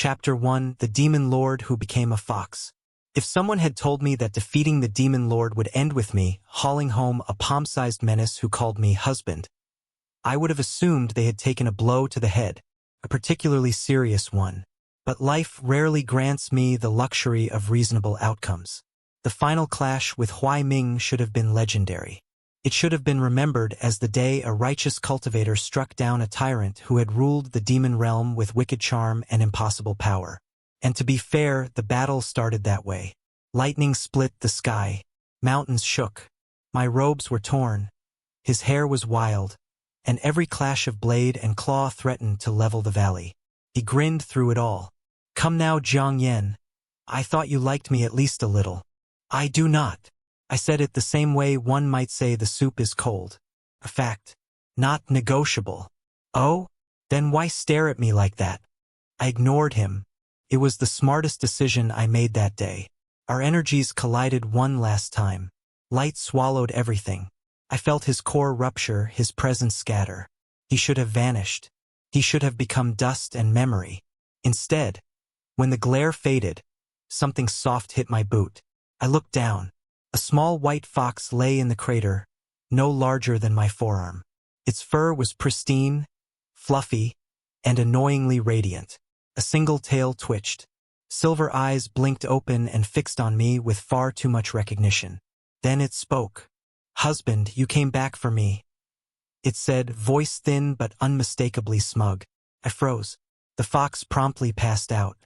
Chapter 1: The Demon Lord Who Became a Fox. If someone had told me that defeating the Demon Lord would end with me hauling home a palm-sized menace who called me husband, I would have assumed they had taken a blow to the head, a particularly serious one. But life rarely grants me the luxury of reasonable outcomes. The final clash with Huai Ming should have been legendary. It should have been remembered as the day a righteous cultivator struck down a tyrant who had ruled the demon realm with wicked charm and impossible power. And to be fair, the battle started that way. Lightning split the sky. Mountains shook. My robes were torn. His hair was wild, and every clash of blade and claw threatened to level the valley. He grinned through it all. "Come now, Jiang Yan. I thought you liked me at least a little." "I do not." I said it the same way one might say the soup is cold. A fact. Not negotiable. "Oh? Then why stare at me like that?" I ignored him. It was the smartest decision I made that day. Our energies collided one last time. Light swallowed everything. I felt his core rupture, his presence scatter. He should have vanished. He should have become dust and memory. Instead, when the glare faded, something soft hit my boot. I looked down. A small white fox lay in the crater, no larger than my forearm. Its fur was pristine, fluffy, and annoyingly radiant. A single tail twitched. Silver eyes blinked open and fixed on me with far too much recognition. Then it spoke. "Husband, you came back for me," it said, voice thin but unmistakably smug. I froze. The fox promptly passed out.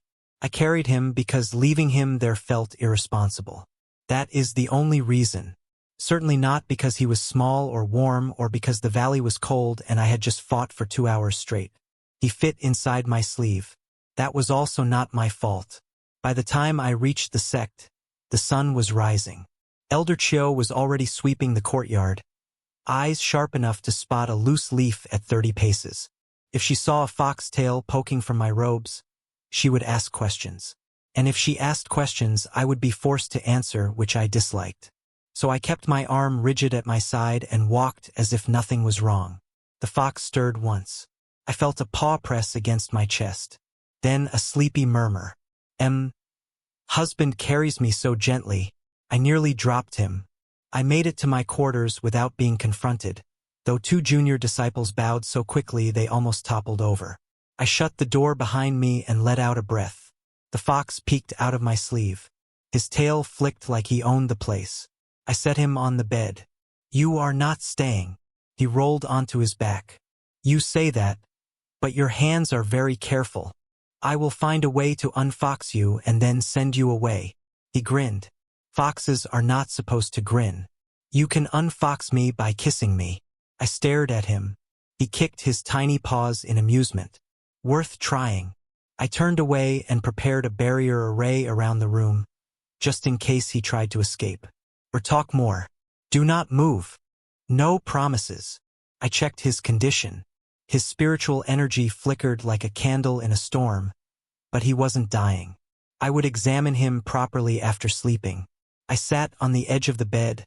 I carried him because leaving him there felt irresponsible. That is the only reason. Certainly not because he was small or warm or because the valley was cold and I had just fought for 2 hours straight. He fit inside my sleeve. That was also not my fault. By the time I reached the sect, the sun was rising. Elder Chiu was already sweeping the courtyard, eyes sharp enough to spot a loose leaf at 30 paces. If she saw a foxtail poking from my robes, she would ask questions. And if she asked questions, I would be forced to answer, which I disliked. So I kept my arm rigid at my side and walked as if nothing was wrong. The fox stirred once. I felt a paw press against my chest. Then a sleepy murmur. Husband carries me so gently. I nearly dropped him. I made it to my quarters without being confronted, though 2 junior disciples bowed so quickly they almost toppled over. I shut the door behind me and let out a breath. The fox peeked out of my sleeve. His tail flicked like he owned the place. I set him on the bed. "You are not staying." He rolled onto his back. "You say that, but your hands are very careful. I will find a way to unfox you and then send you away." He grinned. "Foxes are not supposed to grin. You can unfox me by kissing me." I stared at him. He kicked his tiny paws in amusement. "Worth trying." I turned away and prepared a barrier array around the room, just in case he tried to escape. "Or talk more. Do not move. No promises." I checked his condition. His spiritual energy flickered like a candle in a storm, but he wasn't dying. I would examine him properly after sleeping. I sat on the edge of the bed,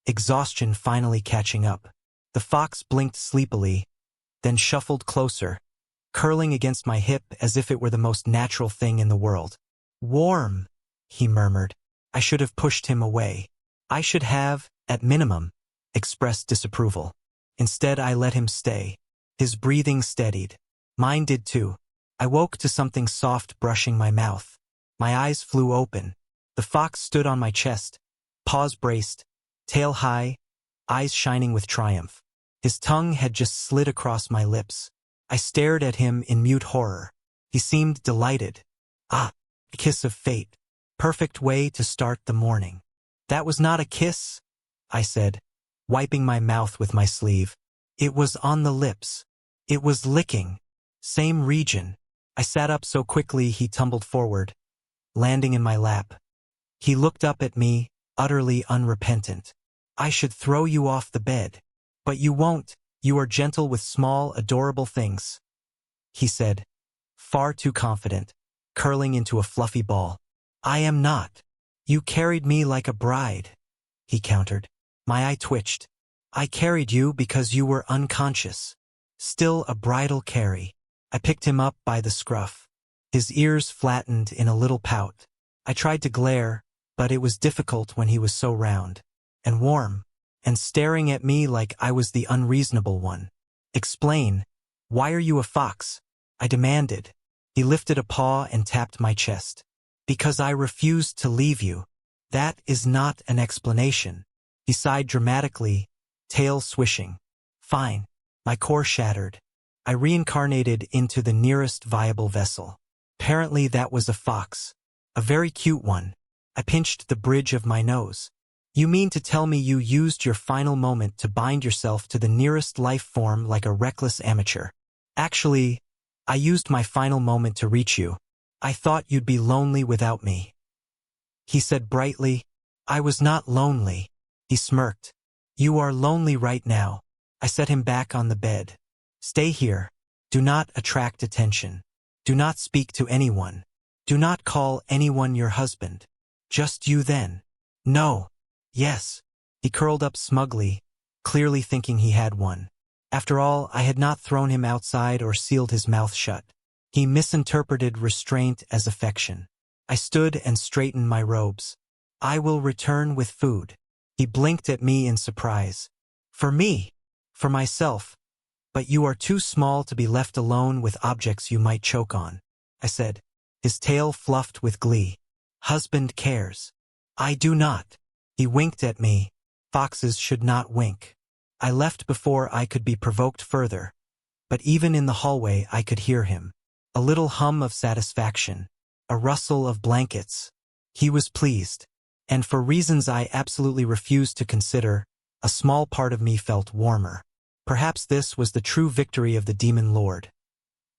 exhaustion finally catching up. The fox blinked sleepily, then shuffled closer, curling against my hip as if it were the most natural thing in the world. "Warm," he murmured. I should have pushed him away. I should have, at minimum, expressed disapproval. Instead, I let him stay. His breathing steadied. Mine did too. I woke to something soft brushing my mouth. My eyes flew open. The fox stood on my chest, paws braced, tail high, eyes shining with triumph. His tongue had just slid across my lips. I stared at him in mute horror. He seemed delighted. A kiss of fate. Perfect way to start the morning. "That was not a kiss," I said, wiping my mouth with my sleeve. "It was on the lips. It was licking. Same region." I sat up so quickly he tumbled forward, landing in my lap. He looked up at me, utterly unrepentant. "I should throw you off the bed. But you won't. You are gentle with small, adorable things," he said, far too confident, curling into a fluffy ball. "I am not. You carried me like a bride," he countered. My eye twitched. "I carried you because you were unconscious. Still a bridal carry." I picked him up by the scruff. His ears flattened in a little pout. I tried to glare, but it was difficult when he was so round and warm and staring at me like I was the unreasonable one. "Explain. Why are you a fox?" I demanded. He lifted a paw and tapped my chest. "Because I refused to leave you." "That is not an explanation." He sighed dramatically, tail swishing. "Fine." My core shattered. I reincarnated into the nearest viable vessel. Apparently that was a fox. A very cute one. I pinched the bridge of my nose. "You mean to tell me you used your final moment to bind yourself to the nearest life form like a reckless amateur?" "Actually, I used my final moment to reach you. I thought you'd be lonely without me." He said brightly. "I was not lonely." He smirked. "You are lonely right now." I set him back on the bed. "Stay here. Do not attract attention. Do not speak to anyone. Do not call anyone your husband. Just you then." "No." "Yes." He curled up smugly, clearly thinking he had one. After all, I had not thrown him outside or sealed his mouth shut. He misinterpreted restraint as affection. I stood and straightened my robes. "I will return with food." He blinked at me in surprise. "For me?" "For myself. But you are too small to be left alone with objects you might choke on," I said. His tail fluffed with glee. "Husband cares." "I do not." He winked at me. Foxes should not wink. I left before I could be provoked further, but even in the hallway I could hear him. A little hum of satisfaction. A rustle of blankets. He was pleased. And for reasons I absolutely refused to consider, a small part of me felt warmer. Perhaps this was the true victory of the demon lord.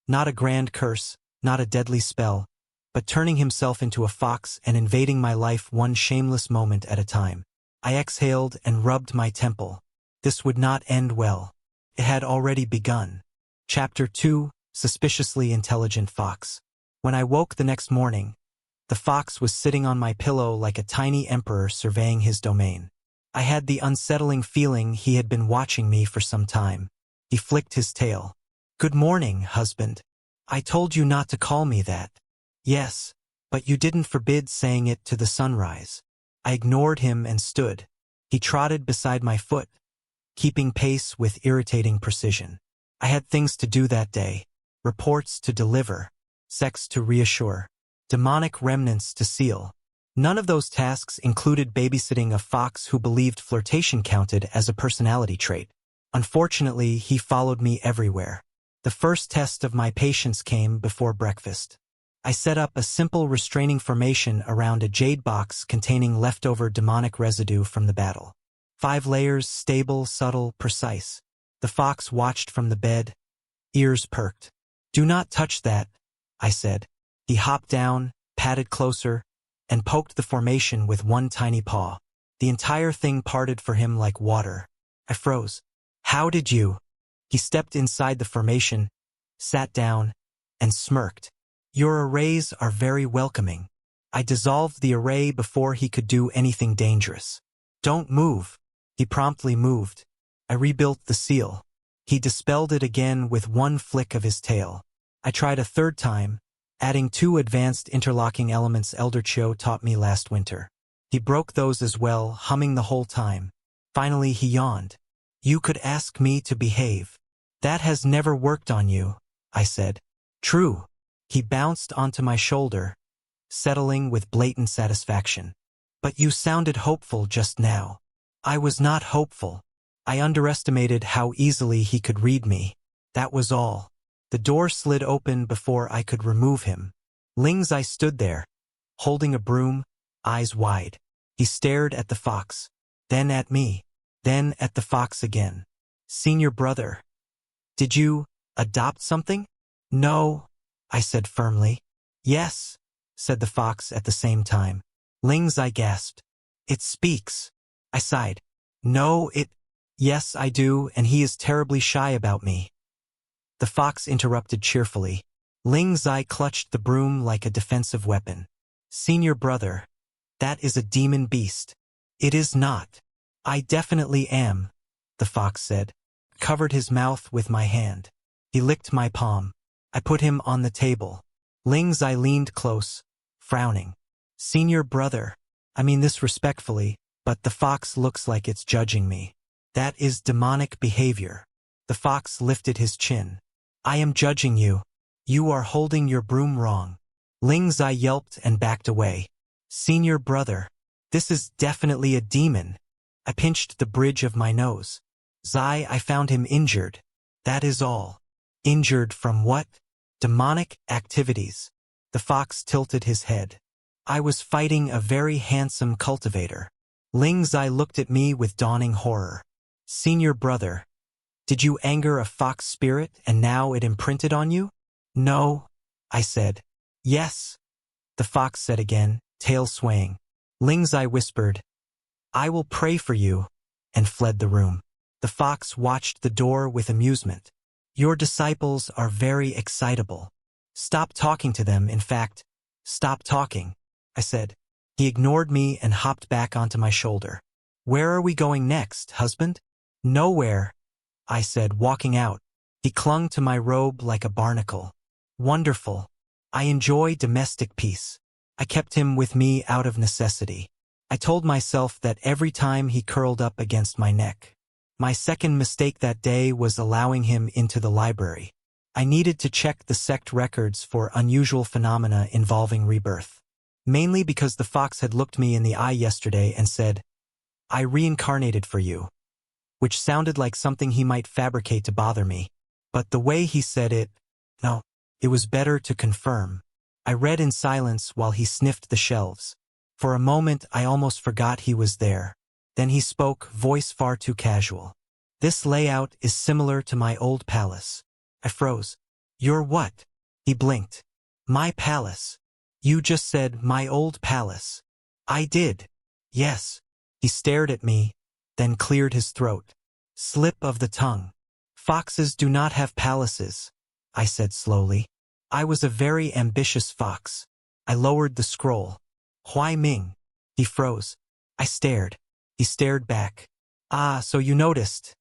Not a grand curse, not a deadly spell, but turning himself into a fox and invading my life one shameless moment at a time. I exhaled and rubbed my temple. This would not end well. It had already begun. Chapter 2, Suspiciously Intelligent Fox. When I woke the next morning, the fox was sitting on my pillow like a tiny emperor surveying his domain. I had the unsettling feeling he had been watching me for some time. He flicked his tail. "Good morning, husband. I told you not to call me that." "Yes, but you didn't forbid saying it to the sunrise." I ignored him and stood. He trotted beside my foot, keeping pace with irritating precision. I had things to do that day. Reports to deliver. Sex to reassure. Demonic remnants to seal. None of those tasks included babysitting a fox who believed flirtation counted as a personality trait. Unfortunately, he followed me everywhere. The first test of my patience came before breakfast. I set up a simple restraining formation around a jade box containing leftover demonic residue from the battle. 5 layers, stable, subtle, precise. The fox watched from the bed, ears perked. "Do not touch that," I said. He hopped down, patted closer, and poked the formation with one tiny paw. The entire thing parted for him like water. I froze. "How did you?" He stepped inside the formation, sat down, and smirked. "Your arrays are very welcoming." I dissolved the array before he could do anything dangerous. "Don't move." He promptly moved. I rebuilt the seal. He dispelled it again with one flick of his tail. I tried a third time, adding 2 advanced interlocking elements Elder Cho taught me last winter. He broke those as well, humming the whole time. Finally he yawned. "You could ask me to behave." "That has never worked on you," I said. "True." He bounced onto my shoulder, settling with blatant satisfaction. "But you sounded hopeful just now." I was not hopeful. I underestimated how easily he could read me. That was all. The door slid open before I could remove him. Ling's I stood there, holding a broom, eyes wide. He stared at the fox, then at me, then at the fox again. "Senior brother, did you adopt something?" "No," I said firmly. "Yes," said the fox at the same time. Ling's I gasped. "It speaks." I sighed. "No, Yes, I do, and he is terribly shy about me." The fox interrupted cheerfully. Ling's I clutched the broom like a defensive weapon. "Senior brother, that is a demon beast." "It is not." "I definitely am," the fox said. Covered his mouth with my hand. He licked my palm. I put him on the table. Ling Zai leaned close, frowning. Senior brother, I mean this respectfully, but the fox looks like it's judging me. That is demonic behavior. The fox lifted his chin. I am judging you. You are holding your broom wrong. Ling Zai yelped and backed away. Senior brother, this is definitely a demon. I pinched the bridge of my nose. Zai, I found him injured. That is all. Injured from what? Demonic activities. The fox tilted his head. I was fighting a very handsome cultivator. Ling Zai looked at me with dawning horror. Senior brother, did you anger a fox spirit and now it imprinted on you? No, I said. Yes, the fox said again, tail swaying. Ling Zai whispered, I will pray for you, and fled the room. The fox watched the door with amusement. Your disciples are very excitable. Stop talking to them, in fact, stop talking, I said. He ignored me and hopped back onto my shoulder. Where are we going next, husband? Nowhere, I said, walking out. He clung to my robe like a barnacle. Wonderful. I enjoy domestic peace. I kept him with me out of necessity. I told myself that every time he curled up against my neck. My second mistake that day was allowing him into the library. I needed to check the sect records for unusual phenomena involving rebirth. Mainly because the fox had looked me in the eye yesterday and said, I reincarnated for you. Which sounded like something he might fabricate to bother me. But the way he said it, no, it was better to confirm. I read in silence while he sniffed the shelves. For a moment I almost forgot he was there. Then he spoke, voice far too casual. This layout is similar to my old palace. I froze. Your what? He blinked. My palace. You just said my old palace. I did. Yes. He stared at me, then cleared his throat. Slip of the tongue. Foxes do not have palaces, I said slowly. I was a very ambitious fox. I lowered the scroll. Huai Ming. He froze. I stared. He stared back. Ah, so you noticed,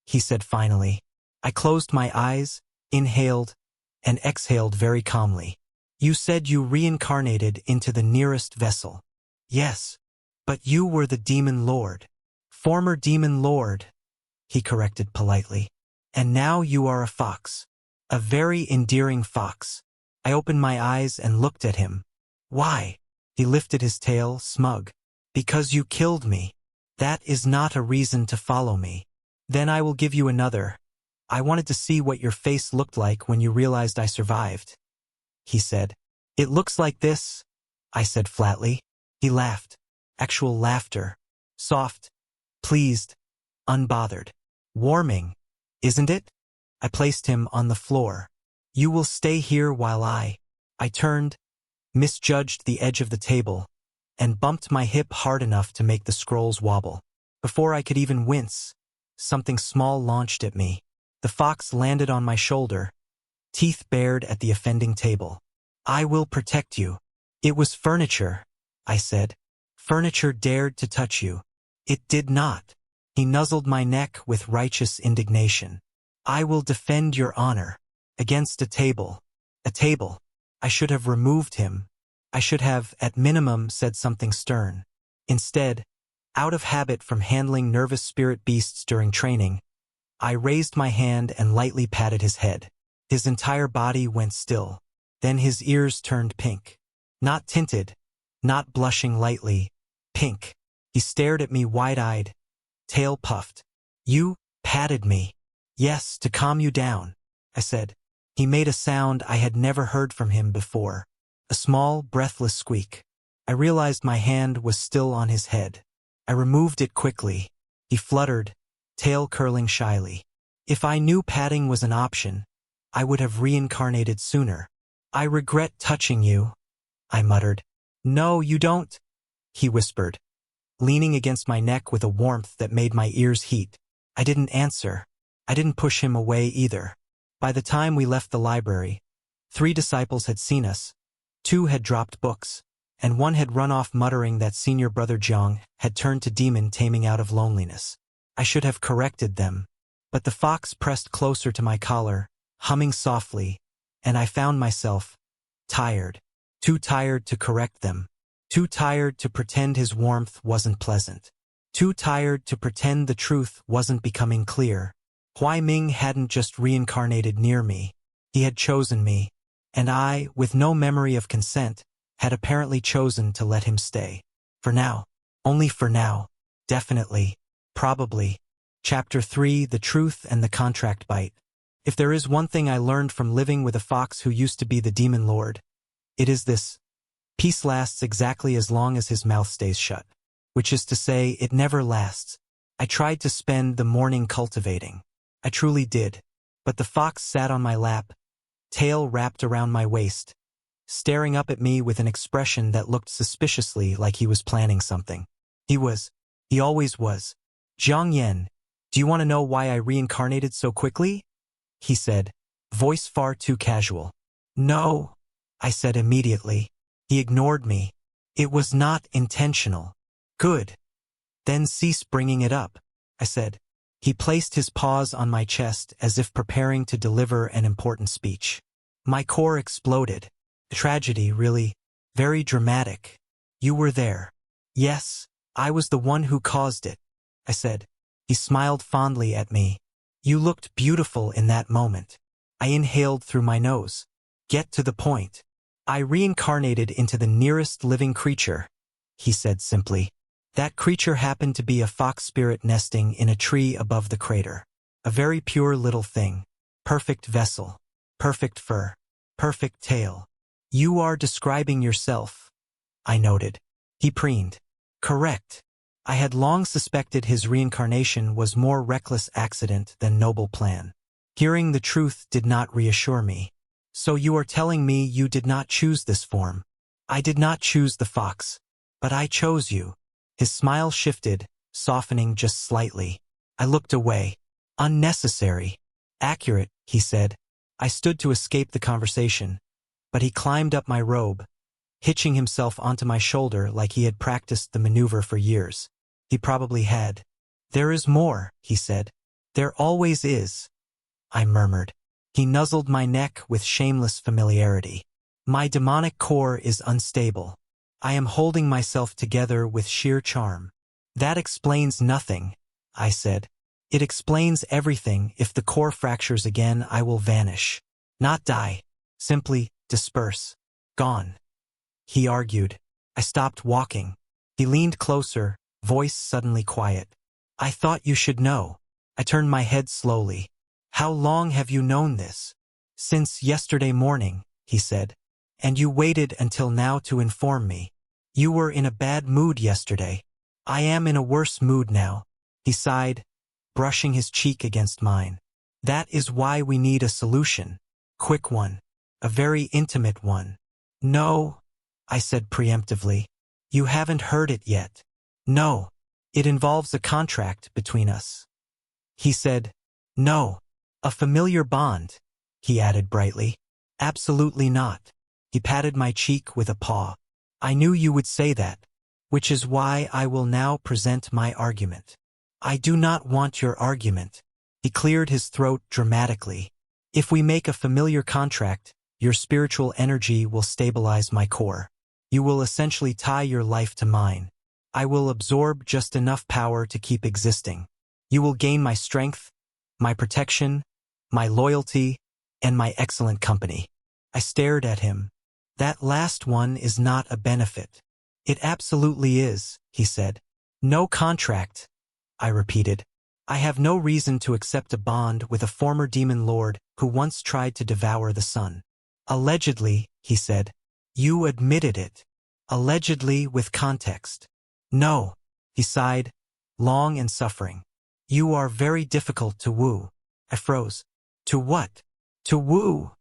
he said finally. I closed my eyes, inhaled, and exhaled very calmly. You said you reincarnated into the nearest vessel. Yes, but you were the demon lord. Former demon lord, he corrected politely. And now you are a fox. A very endearing fox. I opened my eyes and looked at him. Why? He lifted his tail, smug. Because you killed me. That is not a reason to follow me. Then I will give you another. I wanted to see what your face looked like when you realized I survived. He said. It looks like this, I said flatly. He laughed. Actual laughter. Soft, pleased, unbothered. Warming, isn't it? I placed him on the floor. You will stay here while I turned, misjudged the edge of the table, and bumped my hip hard enough to make the scrolls wobble. Before I could even wince, something small launched at me. The fox landed on my shoulder, teeth bared at the offending table. I will protect you. It was furniture, I said. Furniture dared to touch you. It did not. He nuzzled my neck with righteous indignation. I will defend your honor. Against a table. A table. I should have removed him. I should have, at minimum, said something stern. Instead, out of habit from handling nervous spirit beasts during training, I raised my hand and lightly patted his head. His entire body went still. Then his ears turned pink. Not tinted, not blushing lightly, pink. He stared at me wide-eyed, tail puffed. You patted me. Yes, to calm you down, I said. He made a sound I had never heard from him before. A small, breathless squeak. I realized my hand was still on his head. I removed it quickly. He fluttered, tail curling shyly. If I knew patting was an option, I would have reincarnated sooner. I regret touching you, I muttered. No, you don't, he whispered, leaning against my neck with a warmth that made my ears heat. I didn't answer. I didn't push him away either. By the time we left the library, 3 disciples had seen us, 2 had dropped books, and 1 had run off muttering that senior brother Jiang had turned to demon taming out of loneliness. I should have corrected them, but the fox pressed closer to my collar, humming softly, and I found myself Tired. Too tired to correct them. Too tired to pretend his warmth wasn't pleasant. Too tired to pretend the truth wasn't becoming clear. Huai Ming hadn't just reincarnated near me. He had chosen me, and I, with no memory of consent, had apparently chosen to let him stay. For now. Only for now. Definitely. Probably. Chapter 3: The Truth and the Contract Bite. If there is one thing I learned from living with a fox who used to be the demon lord, it is this: peace lasts exactly as long as his mouth stays shut. Which is to say, it never lasts. I tried to spend the morning cultivating. I truly did. But the fox sat on my lap, tail wrapped around my waist, staring up at me with an expression that looked suspiciously like he was planning something. He always was. Jiang Yen, do you want to know why I reincarnated so quickly? He said, voice far too casual. No, I said immediately. He ignored me. It was not intentional. Good. Then cease bringing it up, I said. He placed his paws on my chest as if preparing to deliver an important speech. My core exploded. Tragedy, really. Very dramatic. You were there. Yes, I was the one who caused it, I said. He smiled fondly at me. You looked beautiful in that moment. I inhaled through my nose. Get to the point. I reincarnated into the nearest living creature, he said simply. That creature happened to be a fox spirit nesting in a tree above the crater. A very pure little thing. Perfect vessel. Perfect fur. Perfect tail. You are describing yourself, I noted. He preened. Correct. I had long suspected his reincarnation was more reckless accident than noble plan. Hearing the truth did not reassure me. So you are telling me you did not choose this form? I did not choose the fox. But I chose you. His smile shifted, softening just slightly. I looked away. Unnecessary. Accurate, he said. I stood to escape the conversation, but he climbed up my robe, hitching himself onto my shoulder like he had practiced the maneuver for years. He probably had. There is more, he said. There always is, I murmured. He nuzzled my neck with shameless familiarity. My demonic core is unstable. I am holding myself together with sheer charm. That explains nothing, I said. It explains everything. If the core fractures again, I will vanish. Not die. Simply disperse. Gone. He argued. I stopped walking. He leaned closer, voice suddenly quiet. I thought you should know. I turned my head slowly. How long have you known this? Since yesterday morning, he said. And you waited until now to inform me. You were in a bad mood yesterday. I am in a worse mood now. He sighed, brushing his cheek against mine. That is why we need a solution. Quick one. A very intimate one. No, I said preemptively. You haven't heard it yet. No. It involves a contract between us. He said, no. A familiar bond, he added brightly. Absolutely not. He patted my cheek with a paw. I knew you would say that, which is why I will now present my argument. I do not want your argument. He cleared his throat dramatically. If we make a familiar contract, your spiritual energy will stabilize my core. You will essentially tie your life to mine. I will absorb just enough power to keep existing. You will gain my strength, my protection, my loyalty, and my excellent company. I stared at him. That last one is not a benefit. It absolutely is, he said. No contract, I repeated. I have no reason to accept a bond with a former demon lord who once tried to devour the sun. Allegedly, he said. You admitted it. Allegedly with context. No, he sighed, long and suffering. You are very difficult to woo. I froze. To what? To woo,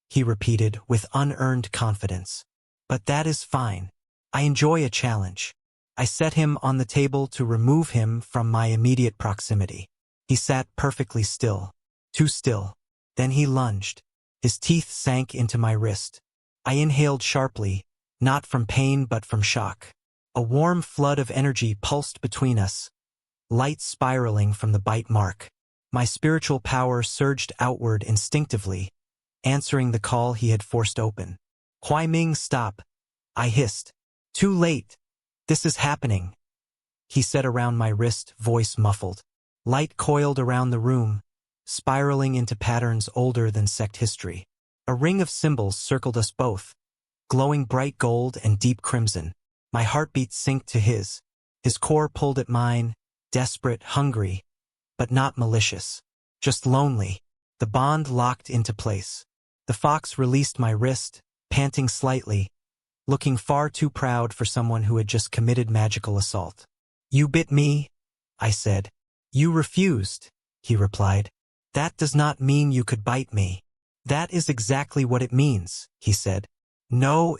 he repeated with unearned confidence. But that is fine. I enjoy a challenge. I set him on the table to remove him from my immediate proximity. He sat perfectly still. Too still. Then he lunged. His teeth sank into my wrist. I inhaled sharply, not from pain but from shock. A warm flood of energy pulsed between us, light spiraling from the bite mark. My spiritual power surged outward instinctively, answering the call he had forced open. Huai Ming, stop, I hissed. Too late. This is happening, he said around my wrist, voice muffled. Light coiled around the room, spiraling into patterns older than sect history. A ring of symbols circled us both, glowing bright gold and deep crimson. My heartbeat synced to his. His core pulled at mine, desperate, hungry, but not malicious. Just lonely. The bond locked into place. The fox released my wrist, panting slightly, looking far too proud for someone who had just committed magical assault. You bit me, I said. You refused, he replied. That does not mean you could bite me. That is exactly what it means, he said. No,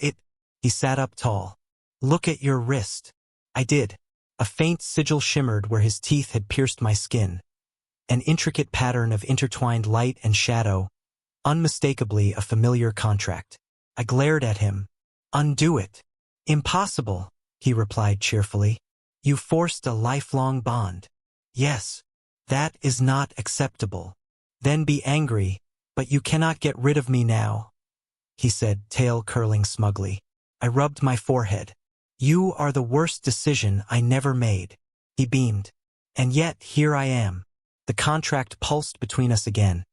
he sat up tall. Look at your wrist. I did. A faint sigil shimmered where his teeth had pierced my skin. An intricate pattern of intertwined light and shadow, unmistakably a familiar contract. I glared at him. Undo it. Impossible, he replied cheerfully. You forced a lifelong bond. Yes. That is not acceptable. Then be angry, but you cannot get rid of me now, he said, tail curling smugly. I rubbed my forehead. You are the worst decision I never made, he beamed. And yet here I am. The contract pulsed between us again,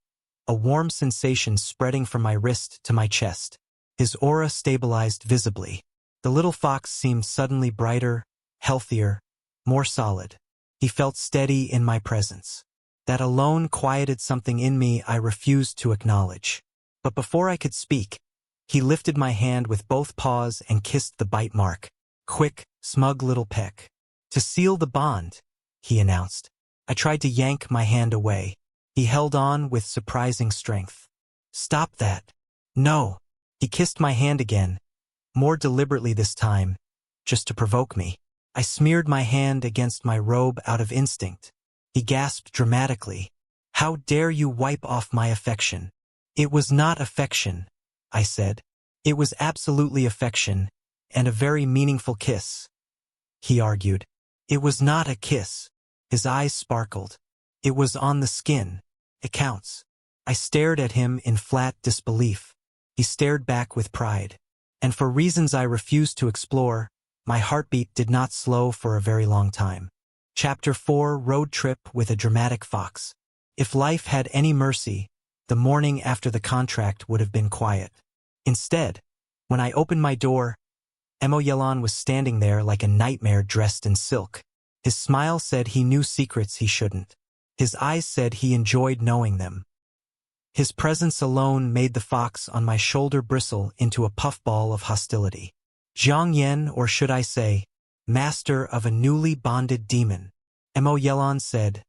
a warm sensation spreading from my wrist to my chest. His aura stabilized visibly. The little fox seemed suddenly brighter, healthier, more solid. He felt steady in my presence. That alone quieted something in me I refused to acknowledge. But before I could speak, he lifted my hand with both paws and kissed the bite mark. Quick, smug little peck. To seal the bond, he announced. I tried to yank my hand away. He held on with surprising strength. Stop that. No. He kissed my hand again, more deliberately this time, just to provoke me. I smeared my hand against my robe out of instinct. He gasped dramatically. How dare you wipe off my affection? It was not affection, I said. It was absolutely affection, and a very meaningful kiss, he argued. It was not a kiss. His eyes sparkled. It was on the skin. It counts. I stared at him in flat disbelief. He stared back with pride. And for reasons I refused to explore, my heartbeat did not slow for a very long time. Chapter 4: Road Trip with a Dramatic Fox. If life had any mercy, the morning after the contract would have been quiet. Instead, when I opened my door, Emo Yelan was standing there like a nightmare dressed in silk. His smile said he knew secrets he shouldn't. His eyes said he enjoyed knowing them. His presence alone made the fox on my shoulder bristle into a puffball of hostility. Zhang Yen, or should I say, master of a newly bonded demon, Emo Yelan said,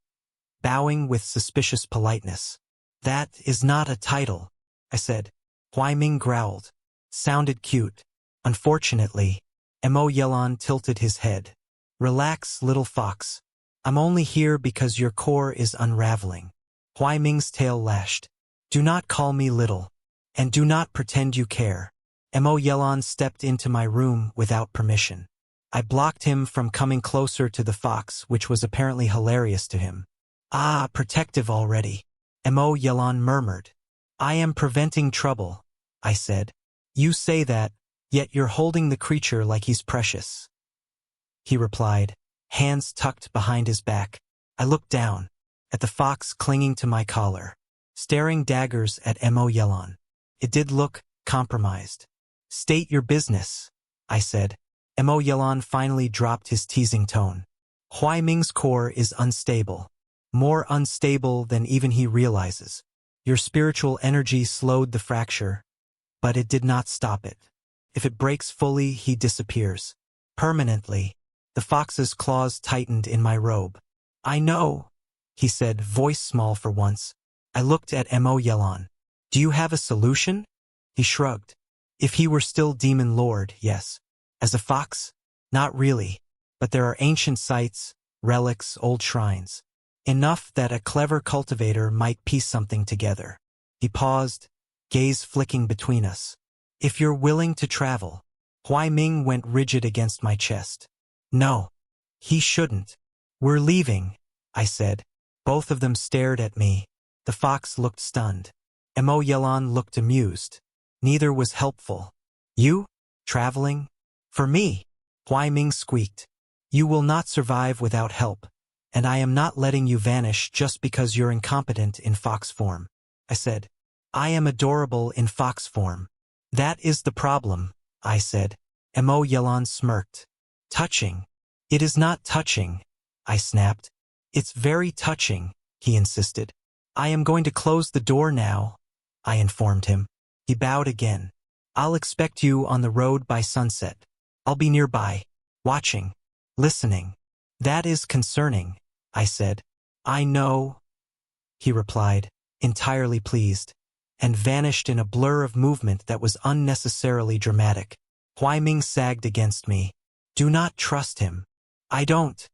bowing with suspicious politeness. That is not a title, I said. Huai Ming growled. Sounded cute. Unfortunately, Emo Yelan tilted his head. Relax, little fox. I'm only here because your core is unraveling. Huai Ming's tail lashed. Do not call me little. And do not pretend you care. Emo Yelan stepped into my room without permission. I blocked him from coming closer to the fox, which was apparently hilarious to him. Ah, protective already, Emo Yelan murmured. I am preventing trouble, I said. You say that, yet you're holding the creature like he's precious, he replied, hands tucked behind his back. I looked down, at the fox clinging to my collar, staring daggers at Emo Yelan. It did look compromised. State your business, I said. Emo Yelan finally dropped his teasing tone. Huai Ming's core is unstable. More unstable than even he realizes. Your spiritual energy slowed the fracture, but it did not stop it. If it breaks fully, he disappears. Permanently. The fox's claws tightened in my robe. I know, he said, voice small for once. I looked at Emo Yelan. Do you have a solution? He shrugged. If he were still Demon Lord, yes. As a fox? Not really. But there are ancient sites, relics, old shrines. Enough that a clever cultivator might piece something together. He paused, gaze flicking between us. If you're willing to travel. Huai Ming went rigid against my chest. No. He shouldn't. We're leaving, I said. Both of them stared at me. The fox looked stunned. Emo Yelan looked amused. Neither was helpful. You? Traveling? For me? Huai Ming squeaked. You will not survive without help, and I am not letting you vanish just because you're incompetent in fox form. I said. I am adorable in fox form. That is the problem, I said. Mo Yelan smirked. Touching. It is not touching, I snapped. It's very touching, he insisted. I am going to close the door now, I informed him. He bowed again. I'll expect you on the road by sunset. I'll be nearby, watching, listening. That is concerning, I said. I know, he replied, entirely pleased, and vanished in a blur of movement that was unnecessarily dramatic. Huai Ming sagged against me. Do not trust him. I don't,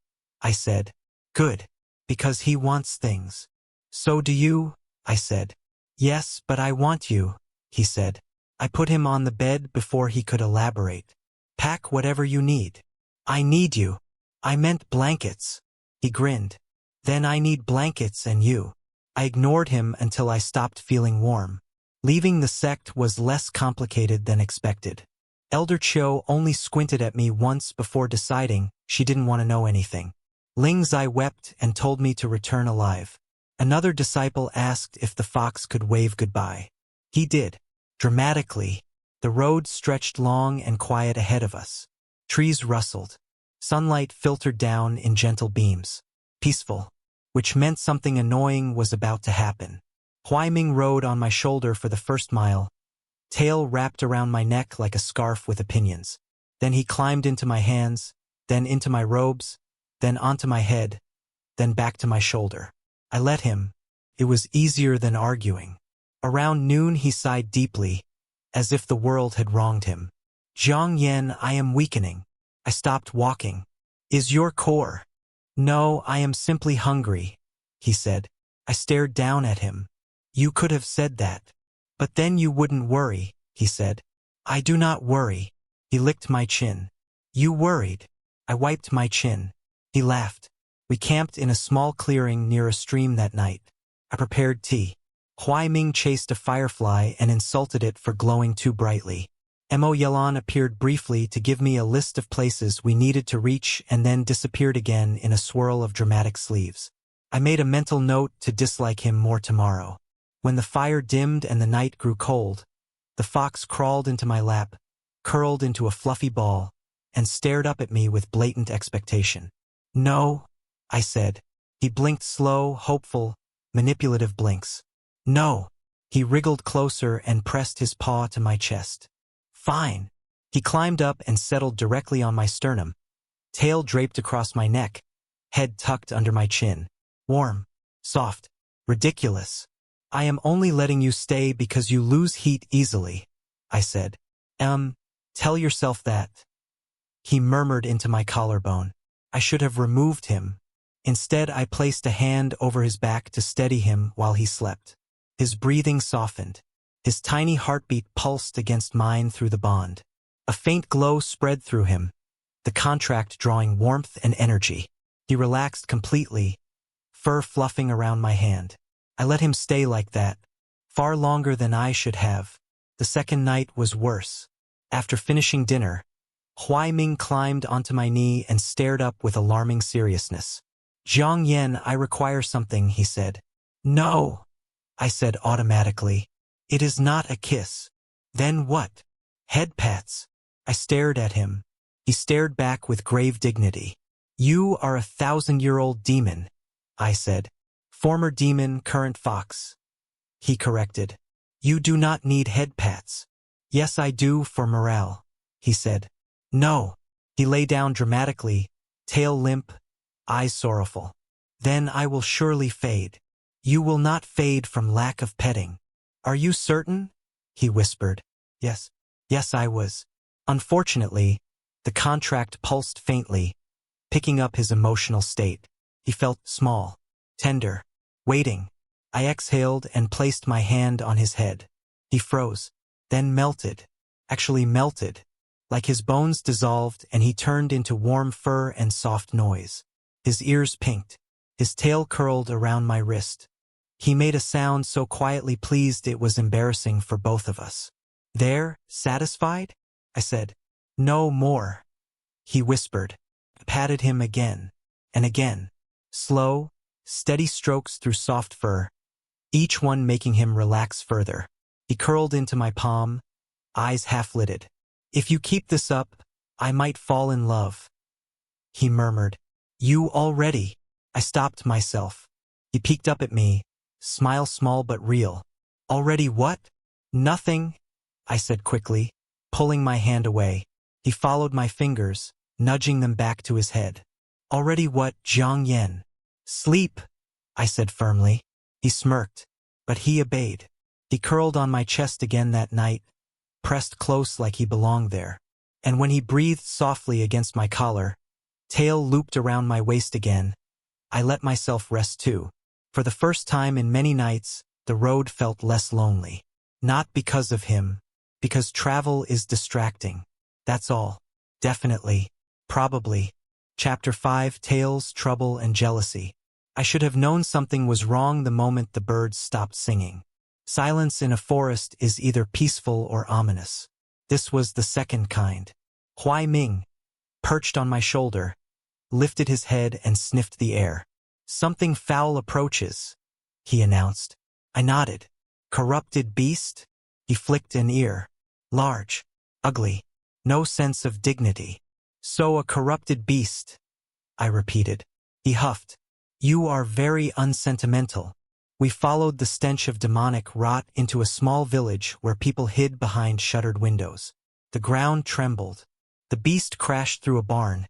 I said. Good, because he wants things. So do you, I said. Yes, but I want you, he said. I put him on the bed before he could elaborate. Pack whatever you need. I need you. I meant blankets. He grinned. Then I need blankets and you. I ignored him until I stopped feeling warm. Leaving the sect was less complicated than expected. Elder Chiu only squinted at me once before deciding she didn't want to know anything. Ling Zai wept and told me to return alive. Another disciple asked if the fox could wave goodbye. He did. Dramatically, the road stretched long and quiet ahead of us. Trees rustled. Sunlight filtered down in gentle beams. Peaceful, which meant something annoying was about to happen. Huai Ming rode on my shoulder for the first mile, tail wrapped around my neck like a scarf with opinions. Then he climbed into my hands, then into my robes, then onto my head, then back to my shoulder. I let him. It was easier than arguing. Around noon he sighed deeply, as if the world had wronged him. Zhang Yan, I am weakening. I stopped walking. Is your core? No, I am simply hungry, he said. I stared down at him. You could have said that. But then you wouldn't worry, he said. I do not worry. He licked my chin. You worried. I wiped my chin. He laughed. We camped in a small clearing near a stream that night. I prepared tea. Huai Ming chased a firefly and insulted it for glowing too brightly. Mo Yelan appeared briefly to give me a list of places we needed to reach and then disappeared again in a swirl of dramatic sleeves. I made a mental note to dislike him more tomorrow. When the fire dimmed and the night grew cold, the fox crawled into my lap, curled into a fluffy ball, and stared up at me with blatant expectation. No, I said. He blinked slow, hopeful, manipulative blinks. No. He wriggled closer and pressed his paw to my chest. Fine. He climbed up and settled directly on my sternum, tail draped across my neck, head tucked under my chin. Warm, soft, ridiculous. I am only letting you stay because you lose heat easily, I said. Tell yourself that. He murmured into my collarbone. I should have removed him. Instead, I placed a hand over his back to steady him while he slept. His breathing softened. His tiny heartbeat pulsed against mine through the bond. A faint glow spread through him, the contract drawing warmth and energy. He relaxed completely, fur fluffing around my hand. I let him stay like that, far longer than I should have. The second night was worse. After finishing dinner, Huai Ming climbed onto my knee and stared up with alarming seriousness. Zhang Yan, I require something, he said. No, I said automatically. It is not a kiss. Then what? Head pats. I stared at him. He stared back with grave dignity. You are a 1,000-year-old demon, I said. Former demon, current fox. He corrected. You do not need head pats. Yes, I do for morale, he said. No. He lay down dramatically, tail limp, eyes sorrowful. Then I will surely fade. You will not fade from lack of petting. Are you certain? He whispered. Yes. Yes, I was. Unfortunately, the contract pulsed faintly, picking up his emotional state. He felt small, tender, waiting. I exhaled and placed my hand on his head. He froze, then melted, actually melted, like his bones dissolved and he turned into warm fur and soft noise. His ears pinked, his tail curled around my wrist. He made a sound so quietly pleased it was embarrassing for both of us. There, satisfied? I said. No more, he whispered. I patted him again and again. Slow, steady strokes through soft fur, each one making him relax further. He curled into my palm, eyes half-lidded. If you keep this up, I might fall in love, he murmured. You already. I stopped myself. He peeked up at me, smile small but real. Already what? Nothing, I said quickly, pulling my hand away. He followed my fingers, nudging them back to his head. Already what, Jiang Yan? Sleep, I said firmly. He smirked, but he obeyed. He curled on my chest again that night, pressed close like he belonged there. And when he breathed softly against my collar, tail looped around my waist again, I let myself rest too. For the first time in many nights, the road felt less lonely. Not because of him, because travel is distracting. That's all. Definitely. Probably. Chapter 5, Tales, Trouble, and Jealousy. I should have known something was wrong the moment the birds stopped singing. Silence in a forest is either peaceful or ominous. This was the second kind. Huai Ming, perched on my shoulder, lifted his head and sniffed the air. Something foul approaches, he announced. I nodded. Corrupted beast? He flicked an ear. Large. Ugly. No sense of dignity. So a corrupted beast, I repeated. He huffed. You are very unsentimental. We followed the stench of demonic rot into a small village where people hid behind shuttered windows. The ground trembled. The beast crashed through a barn,